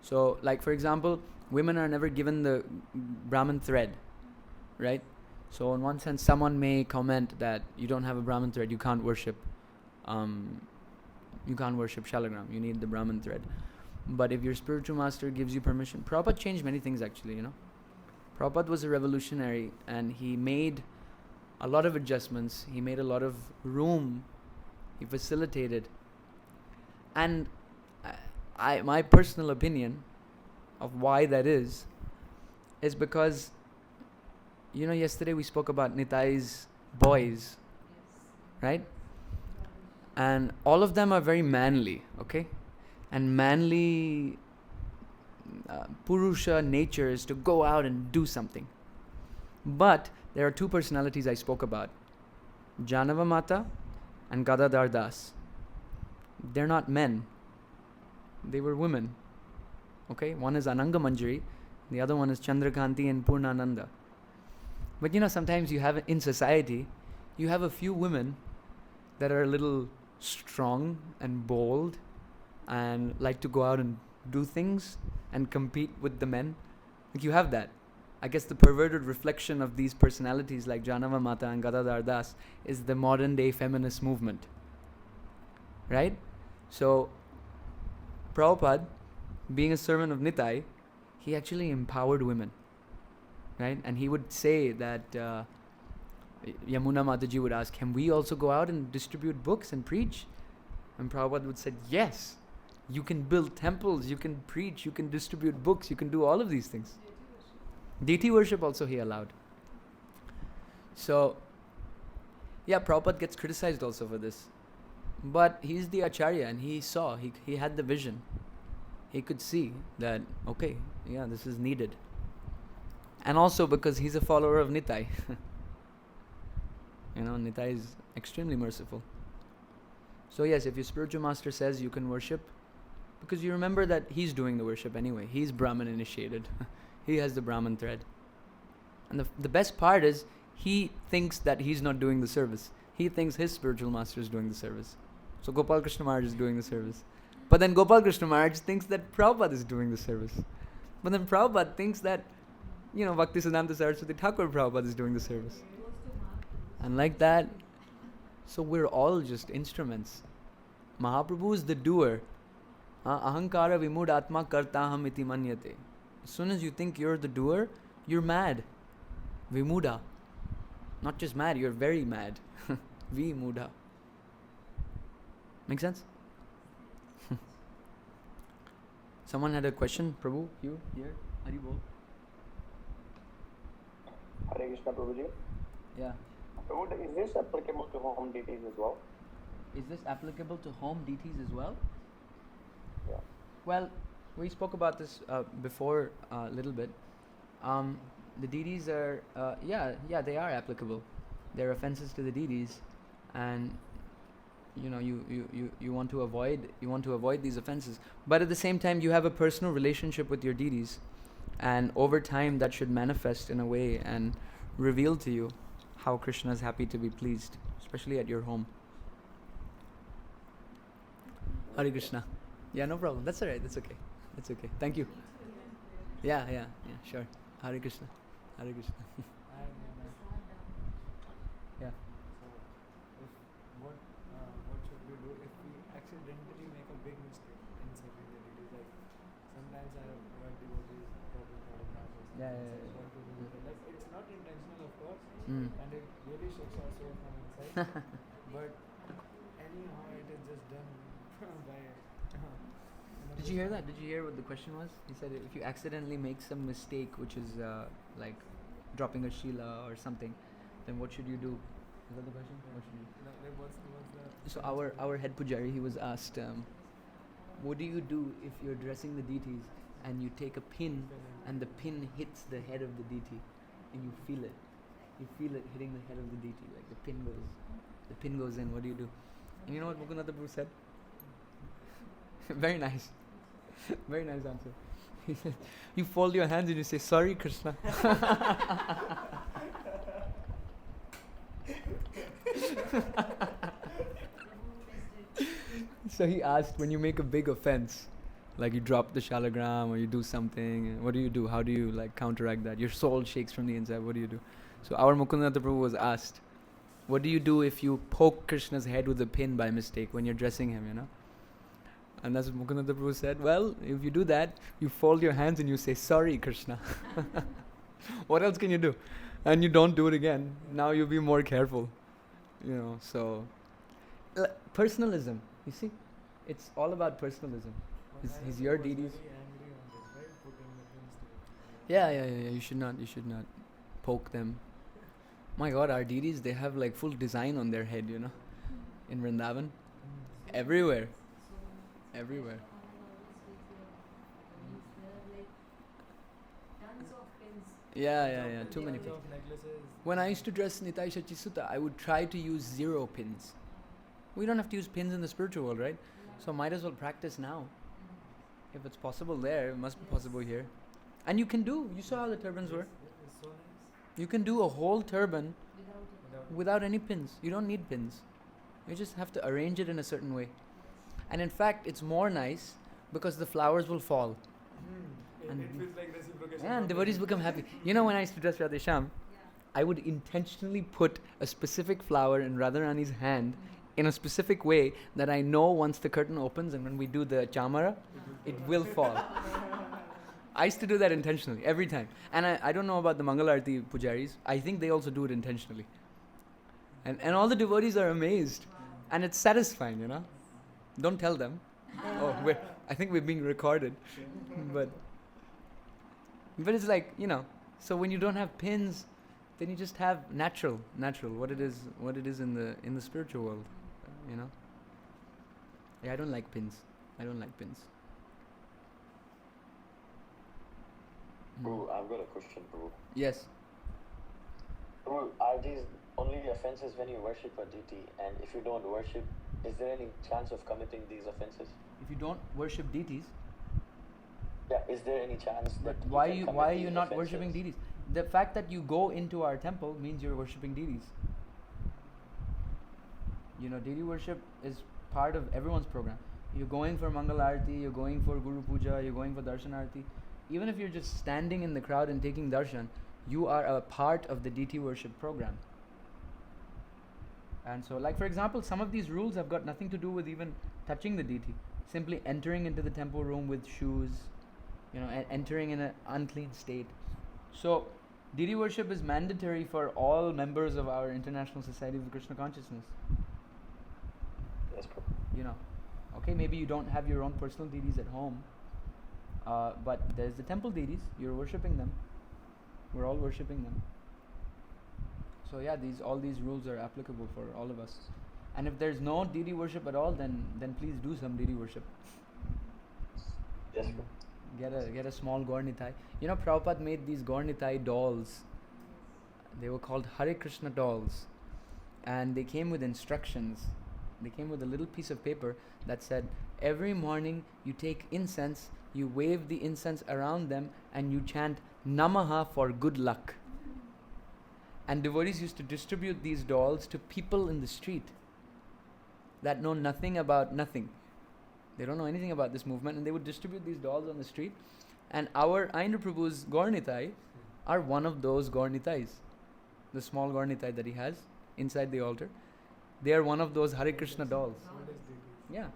So, like for example, women are never given the Brahmin thread. Right? So in one sense, someone may comment that you don't have a Brahmin thread, you can't worship shalagram, you need the Brahmin thread. But if your spiritual master gives you permission, Prabhupada changed many things actually, you know. Prabhupada was a revolutionary and he made a lot of adjustments, he made a lot of room, he facilitated. And my personal opinion of why that is because, you know, yesterday we spoke about Nitai's boys, right? And all of them are very manly, okay? And manly Purusha nature is to go out and do something. But there are two personalities I spoke about, Janava Mata and Gadadhar Das. They're not men. They were women, okay? One is Ananga Manjari, the other one is Chandrakanti and Purnananda. But you know, sometimes you have, in society, you have a few women that are a little strong and bold and like to go out and do things and compete with the men. Like you have that. I guess the perverted reflection of these personalities like Janava Mata and Gadadhar Das is the modern day feminist movement. Right? So, Prabhupada, being a servant of Nitai, he actually empowered women. Right? And he would say that Yamuna Mataji would ask, can we also go out and distribute books and preach? And Prabhupada would say, yes, you can build temples, you can preach, you can distribute books, you can do all of these things. Deity worship also he allowed. So, yeah, Prabhupada gets criticized also for this. But he's the acharya and he saw, he had the vision. He could see that, okay, yeah, this is needed. And also because he's a follower of Nitai. You know, Nitai is extremely merciful. So yes, if your spiritual master says you can worship, because you remember that he's doing the worship anyway. He's Brahmin initiated. He has the Brahmin thread. And the best part is, he thinks that he's not doing the service. He thinks his spiritual master is doing the service. So Gopal Krishna Maharaj is doing the service. But then Gopal Krishna Maharaj thinks that Prabhupada is doing the service. But then Prabhupada thinks that, you know, Bhaktisiddhanta Saraswati Thakur Prabhupada is doing the service. And like that, so we're all just instruments. Mahaprabhu is the doer. Ahankara vimud atma kartaham iti manyate. As soon as you think you're the doer, you're mad. Vimuda. Not just mad, you're very mad. Vimuda. Make sense? Someone had a question? Prabhu, you here? Haribol. Hare Krishna, Prabhuji. Yeah. Prabhu, is this applicable to home deities as well? Is this applicable to home deities as well? Yeah. Well, we spoke about this before a little bit. The deities are, they are applicable. They're offenses to the deities, and you want to avoid these offenses. But at the same time, you have a personal relationship with your deities, and over time, that should manifest in a way and reveal to you how Krishna is happy to be pleased, especially at your home. Hare Krishna. Yeah, no problem. That's alright. That's okay. That's okay. Thank you. Yeah, sure. Hare Krishna. Hare Krishna. Yeah. So, if what should we do if we accidentally make a big mistake in serving the deities? Like sometimes I have heard devotees talking about Yeah. what to do. Like it's not intentional, of course, Mm. and it really shakes our soul from inside. But anyhow, it is just done by. Did you hear that? Did you hear what the question was? He said if you accidentally make some mistake, which is like dropping a Sheila or something, then what should you do? Is that the question? What should you do? Like what's the So our head pujari, he was asked, what do you do if you're dressing the deities and you take a pin and the pin hits the head of the deity and you feel it? You feel it hitting the head of the deity, like the pin goes in. What do you do? And you know what Mukunatha Prabhu said? Very nice. Very nice answer. He said, you fold your hands and you say, sorry, Krishna. So he asked, when you make a big offense, like you drop the shalagram or you do something, what do you do? How do you like counteract that? Your soul shakes from the inside. What do you do? So our Mukunatha Prabhu was asked, what do you do if you poke Krishna's head with a pin by mistake when you're dressing him, And that's what Mukunatha Prabhu said. Well, if you do that, you fold your hands and you say, sorry, Krishna. What else can you do? And you don't do it again. Now you'll be more careful. So personalism, you see? It's all about personalism. He's your deities. Yeah. You should not poke them. My God, our deities, they have like full design on their head, in Vrindavan. Everywhere. Everywhere. Yeah. Too many pins. When I used to dress Nitai Shachisutta, I would try to use 0 pins. We don't have to use pins in the spiritual world, right? So might as well practice now. If it's possible there, it must be possible here. And you saw how the turbans were. You can do a whole turban without any pins. You don't need pins. You just have to arrange it in a certain way. And in fact, it's more nice because the flowers will fall. And it feels like reciprocation. And devotees become happy. When I used to dress Radhesham, I would intentionally put a specific flower in Radharani's hand in a specific way that I know once the curtain opens and when we do the chamara, it will fall. I used to do that intentionally, every time. And I don't know about the Mangalarti pujaris. I think they also do it intentionally. And all the devotees are amazed. And it's satisfying, Don't tell them. I think we're being recorded. But it's like, so when you don't have pins, then you just have natural, what it is in the spiritual world, Yeah, I don't like pins. Prabhu, I've got a question, Prabhu. Yes. Prabhu, are these only offenses when you worship a deity? And if you don't worship, is there any chance of committing these offenses? If you don't worship deities, Yeah, is there any chance that why you can why are commit you these not offenses? worshipping deities? The fact that you go into our temple means you're worshipping deities. Deity worship is part of everyone's program. You're going for Mangal Arati, you're going for Guru Puja, you're going for Darshan Arati. Even if you're just standing in the crowd and taking darshan, you are a part of the deity worship program. And so, like for example, some of these rules have got nothing to do with even touching the deity. Simply entering into the temple room with shoes, entering in an unclean state. So, deity worship is mandatory for all members of our International Society of Krishna Consciousness. Yes, Prabhu. Okay, maybe you don't have your own personal deities at home, but there's the temple deities. You're worshipping them. We're all worshipping them. So yeah, all these rules are applicable for all of us. And if there's no deity worship at all, then please do some deity worship. Yes. Get a small Gaur Nitai. You know, Prabhupada made these Gaur Nitai dolls. They were called Hare Krishna dolls, and they came with instructions. They came with a little piece of paper that said, every morning you take incense, you wave the incense around them, and you chant Namaha for good luck. And devotees used to distribute these dolls to people in the street that know nothing about nothing. They don't know anything about this movement, and they would distribute these dolls on the street. And our Ainur Prabhu's Gaur Nitai are one of those Gaur Nitais. The small Gaur Nitai that he has inside the altar. They are one of those Hare Krishna dolls. What is deity? Yeah.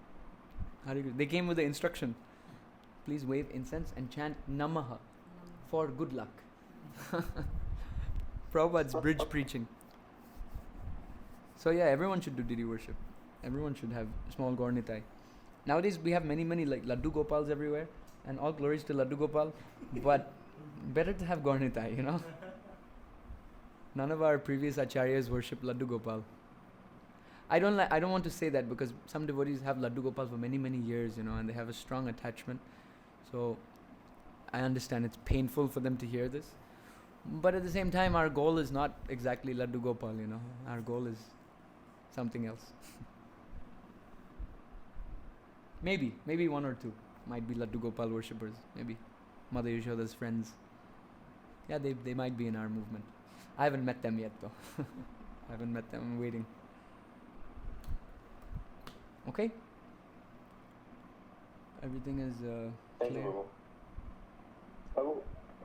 They came with the instruction. Please wave incense and chant Namaha for good luck. Prabhupada's bridge preaching. So yeah, everyone should do deity worship. Everyone should have small Gaur Nitai. Nowadays we have many like Laddu Gopals everywhere, and all glories to Laddu Gopal. But better to have Gaur Nitai, you know. None of our previous acharyas worship Laddu Gopal. I don't want to say that, because some devotees have Laddu Gopal for many years, you know, and they have a strong attachment. So I understand it's painful for them to hear this. But at the same time, our goal is not exactly Laddu Gopal, you know. Our goal is something else. Maybe one or two might be Laddu Gopal worshippers. Maybe Mother Yashoda's friends. Yeah, they might be in our movement. I haven't met them yet, though. I haven't met them. I'm waiting. Okay? Everything is Thank you, clear? Prabhu. Prabhu,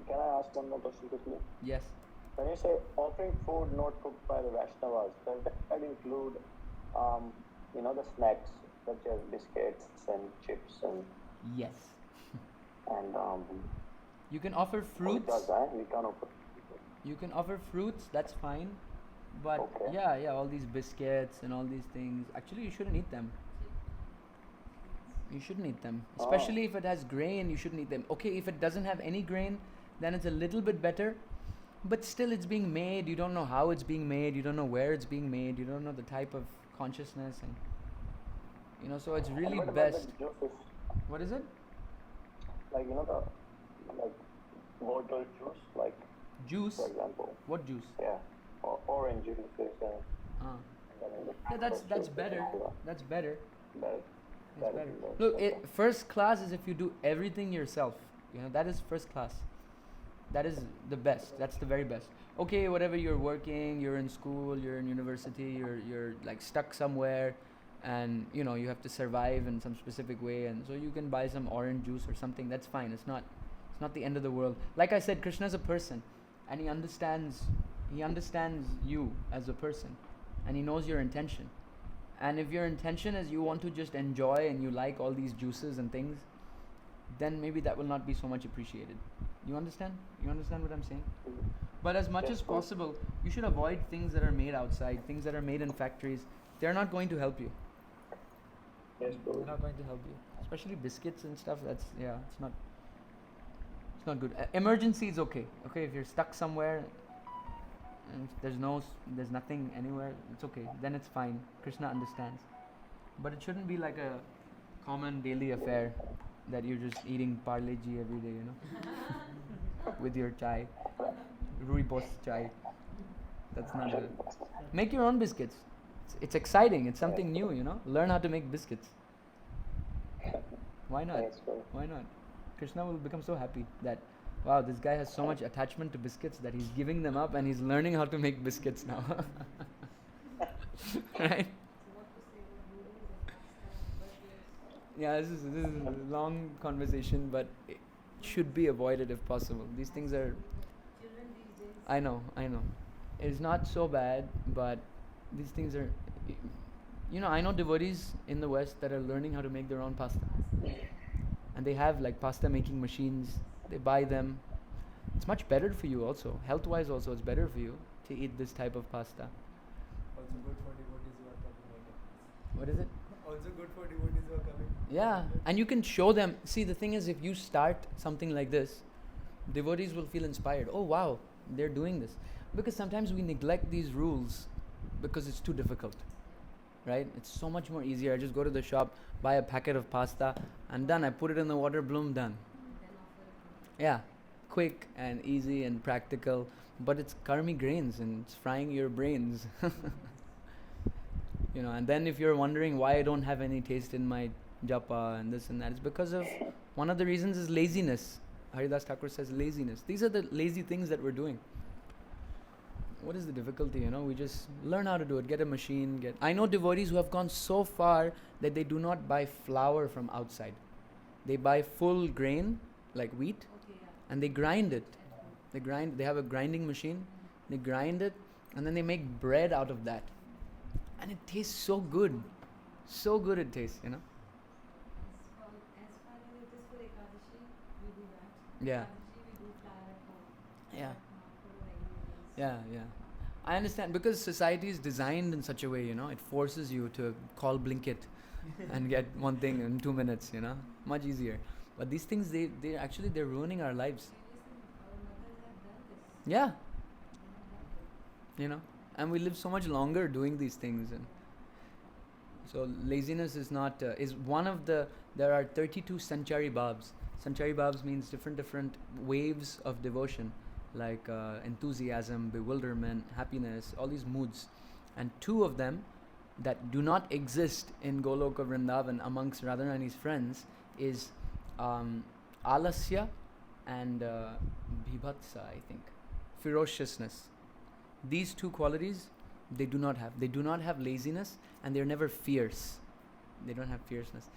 can I ask one more question quickly? Yes. When you say offering food not cooked by the Vaishnavas, does that include, the snacks such as biscuits and chips and Yes. and You can offer oh, it fruits. does, eh? We can offer. You can offer fruits, that's fine. But Okay. yeah, all these biscuits and all these things, actually you shouldn't eat them. You shouldn't eat them. Especially if it has grain, you shouldn't eat them. Okay, if it doesn't have any grain, then it's a little bit better. But still, it's being made. You don't know how it's being made. You don't know where it's being made. You don't know the type of consciousness. And, so it's And really what about best. the juices? What is it? Like, the bottle juice, like, Juice? for example. What juice? Yeah. Or orange juice. Ah. Yeah, that's better. That's better. That, It's better. Look, first class is if you do everything yourself. That is first class. That is the best. That's the very best. Okay, whatever, you're working, you're in school, you're in university, you're like stuck somewhere, and you have to survive in some specific way, and so you can buy some orange juice or something. That's fine. It's not the end of the world. Like I said, Krishna is a person, and he understands you as a person, and he knows your intention. And if your intention is you want to just enjoy and you like all these juices and things, then maybe that will not be so much appreciated. You understand? You understand what I'm saying? But as much as possible, you should avoid things that are made outside, things that are made in factories. They're not going to help you. Yes, They're Prabhu. not going to help you. Especially biscuits and stuff. It's not good. Emergency is okay. Okay, if you're stuck somewhere, and there's nothing anywhere, it's okay. Then it's fine. Krishna understands. But it shouldn't be like a common daily affair that you're just eating Parle G every day, with your chai, Rooibos chai. That's not good. Make your own biscuits. It's exciting. It's something new, Learn how to make biscuits. Why not? Thanks, Prabhu. Why not? Krishna will become so happy that, wow, this guy has so much attachment to biscuits that he's giving them up and he's learning how to make biscuits now. Right? So what to say about noodles and pasta, burgers? Yeah, this is a long conversation, but it should be avoided if possible. These things are, Children these days. I know. It's not so bad, but these things are, I know devotees in the West that are learning how to make their own pasta. And they have like pasta making machines. They buy them. It's much better for you also. Health-wise also, it's better for you to eat this type of pasta. Also good for devotees who are coming later. What is it? Also good for devotees who are coming. Yeah, and you can show them. See, the thing is, if you start something like this, devotees will feel inspired. Oh wow, they're doing this. Because sometimes we neglect these rules because it's too difficult, right? It's so much more easier. I just go to the shop, buy a packet of pasta, and done. I put it in the water, bloom, done. Then offer it. Yeah, quick and easy and practical, but it's karmi grains and it's frying your brains. You know, and then if you're wondering why I don't have any taste in my japa and this and that, it's because of one of the reasons is laziness. Haridas Thakur says laziness. These are the lazy things that we're doing. What is the difficulty? You know, we just learn how to do it. Get a machine. I know devotees who have gone so far that they do not buy flour from outside. They buy full grain, like wheat, Okay, yeah. and they grind it. At home. They have a grinding machine. They grind it, and then they make bread out of that. And it tastes so good. So good it tastes, you know. As far as it is for Ekadashi, we do that. Yeah. Ekadashi, we do flower at home. Yeah. But not for regular days. Yeah. I understand because society is designed in such a way, you know, it forces you to call Blinkit and get one thing in 2 minutes, you know, much easier. But these things, they're ruining our lives. Previously, our mothers have done this. Yeah, They have done it. you know, and we live so much longer doing these things, and so laziness is not is one of the. There are 32 sanchari bhavs. Sanchari bhavs means different waves of devotion, like enthusiasm, bewilderment, happiness, all these moods, and two of them that do not exist in Goloka Vrindavan amongst Radharani's friends is alasya and bhibhatsa, I think, ferociousness. These two qualities they do not have. They do not have laziness, and they're never fierce. They don't have fierceness.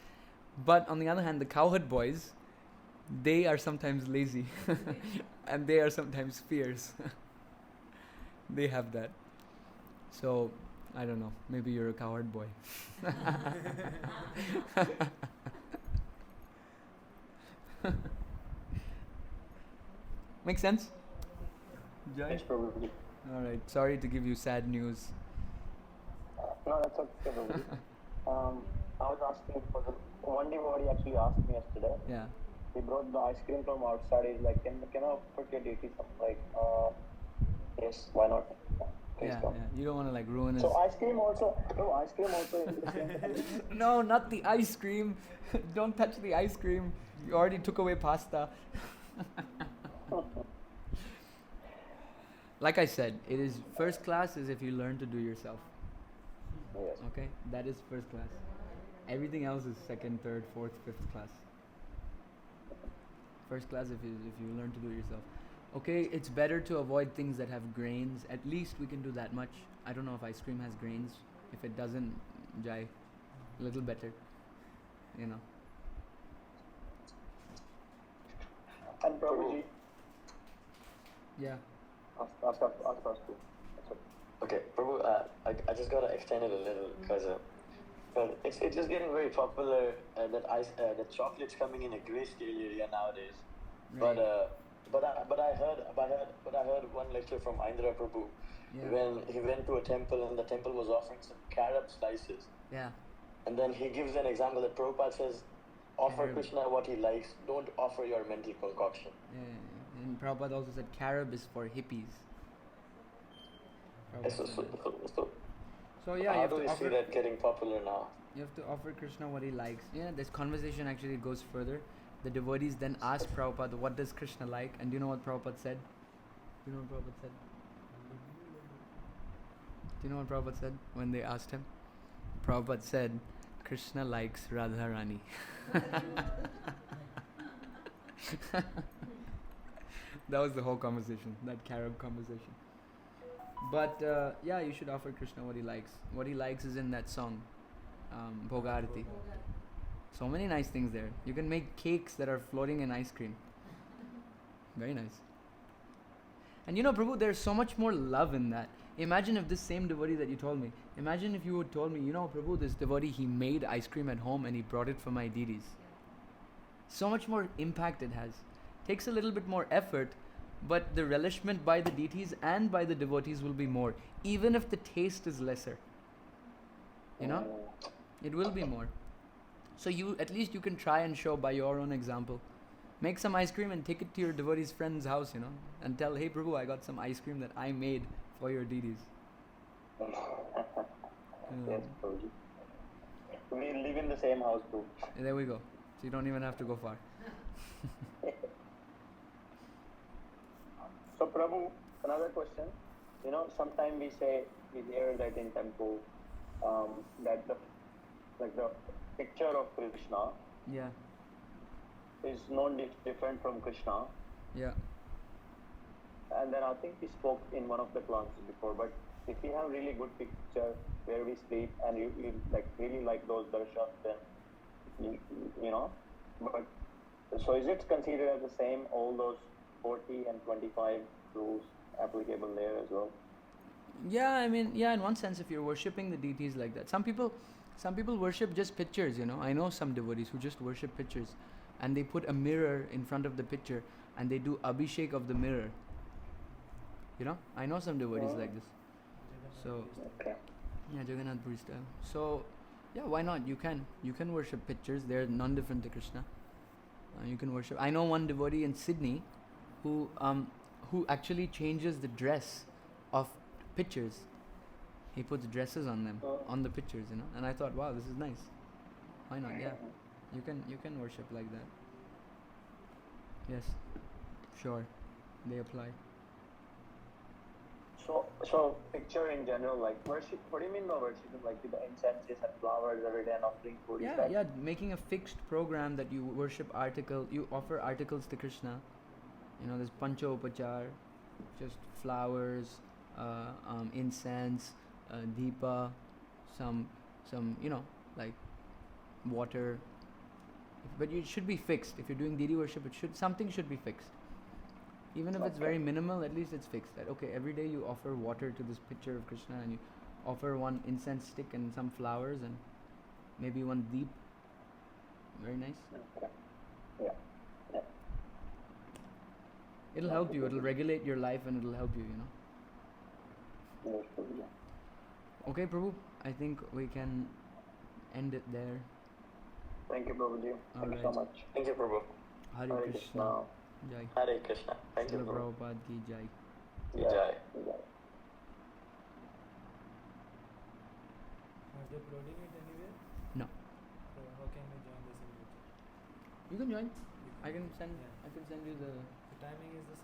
But on the other hand, the cowherd boys, they are sometimes lazy and they are sometimes fierce. They have that. So, I don't know. Maybe you're a cowherd boy. Make sense? Jai? Yes, probably. Alright, sorry to give you sad news. No, that's okay, probably. I was asking for the one devotee actually asked me yesterday. Yeah. He brought the ice cream from outside. He's like, can I put your deity something? Like, yes, why not? Please Yeah, come. yeah. You don't want to like ruin his. So ice cream also in the same. No, not the ice cream. Don't touch the ice cream. You already took away pasta. Like I said, it is first class is if you learn to do yourself. Yes. Okay? That is first class. Everything else is second, third, fourth, fifth class. First class if you learn to do it yourself. Okay, it's better to avoid things that have grains. At least we can do that much. I don't know if ice cream has grains. If it doesn't, Jai, a little better. You know. And Prabhuji, Yeah. ask us too. That's okay. Okay, Prabhu, I just gotta extend it a little because it's just getting very popular that chocolate's coming in a grayscale area nowadays. Right. But I heard one lecture from Indra Prabhu Yeah. when he went to a temple and the temple was offering some carob slices, Yeah. and then he gives an example that Prabhupada says, offer Carob. Krishna what he likes, don't offer your mental concoction. Yeah. And Prabhupada also said carob is for hippies. So, Prabhupada said that. So yeah, you how have do to we see offer. that getting popular now? You have to offer Krishna what he likes. Yeah, this conversation actually goes further. The devotees then ask Prabhupada, what does Krishna like? And do you know what Prabhupada said? Do you know what Prabhupada said? Do you know what Prabhupada said when they asked him? Prabhupada said, Krishna likes Radharani. That was the whole conversation, that carob conversation. But yeah, you should offer Krishna what he likes. What he likes is in that song, Bhogarati. So many nice things there. You can make cakes that are floating in ice cream. Very nice. And you know, Prabhu, there's so much more love in that. Imagine if this same devotee that you told me, imagine if you had told me, you know, Prabhu, this devotee, he made ice cream at home and he brought it for my deities. So much more impact it has. Takes a little bit more effort, but the relishment by the deities and by the devotees will be more, even if the taste is lesser. You know? It will be more. So you, at least you can try and show by your own example. Make some ice cream and take it to your devotee's friend's house, and tell, hey Prabhu, I got some ice cream that I made for your deities. Yes, Prabhuji. We live in the same house too. There we go. So you don't even have to go far. So Prabhu, another question. Sometimes we hear that in temple, that the picture of Krishna Yeah, is not different from Krishna. yeah. And then I think we spoke in one of the classes before, but if we have really good picture where we sleep and you really like those darshans, then but so is it considered as the same, all those 40 and 25 rules applicable there as well? Yeah, I mean, in one sense, if you're worshipping the deities like that, some people worship just pictures. I know some devotees who just worship pictures, and they put a mirror in front of the picture, and they do abhishek of the mirror. I know some devotees like this. So, Okay. yeah, Jagannath Puri style. So, yeah, why not? You can worship pictures. They're none different to Krishna. You can worship. I know one devotee in Sydney, who actually changes the dress of pictures. He puts dresses on them, on the pictures, And I thought, wow, this is nice. Why not? Yeah, you can worship like that. Yes, sure, they apply. So picture in general, like worship. What do you mean by worship? Like with the incenses and flowers every day and offering food. Yeah, making a fixed program that you worship you offer articles to Krishna. There's pancho upachar, just flowers, incense, deepa, some like water. But it should be fixed. If you're doing deity worship, something should be fixed. Even if it's very minimal, at least it's fixed. That okay, every day you offer water to this picture of Krishna, and you offer one incense stick and some flowers and maybe one deep. Very nice. Okay. Yeah. It'll help you. It'll regulate your life, and it'll help you. Yes, Prabhuji. Okay, Prabhu. I think we can end it there. Thank you, Prabhuji. Thank you so Alright. much. Thank you, Prabhu. Hare Hare Krishna. Jai. Hare Krishna. Thank you, Srila Prabhu. Prabhupada ki jai. Jai. Are they uploading it anywhere? No. So how can we join this in YouTube? You can join. I can send Yeah. you the The timing is the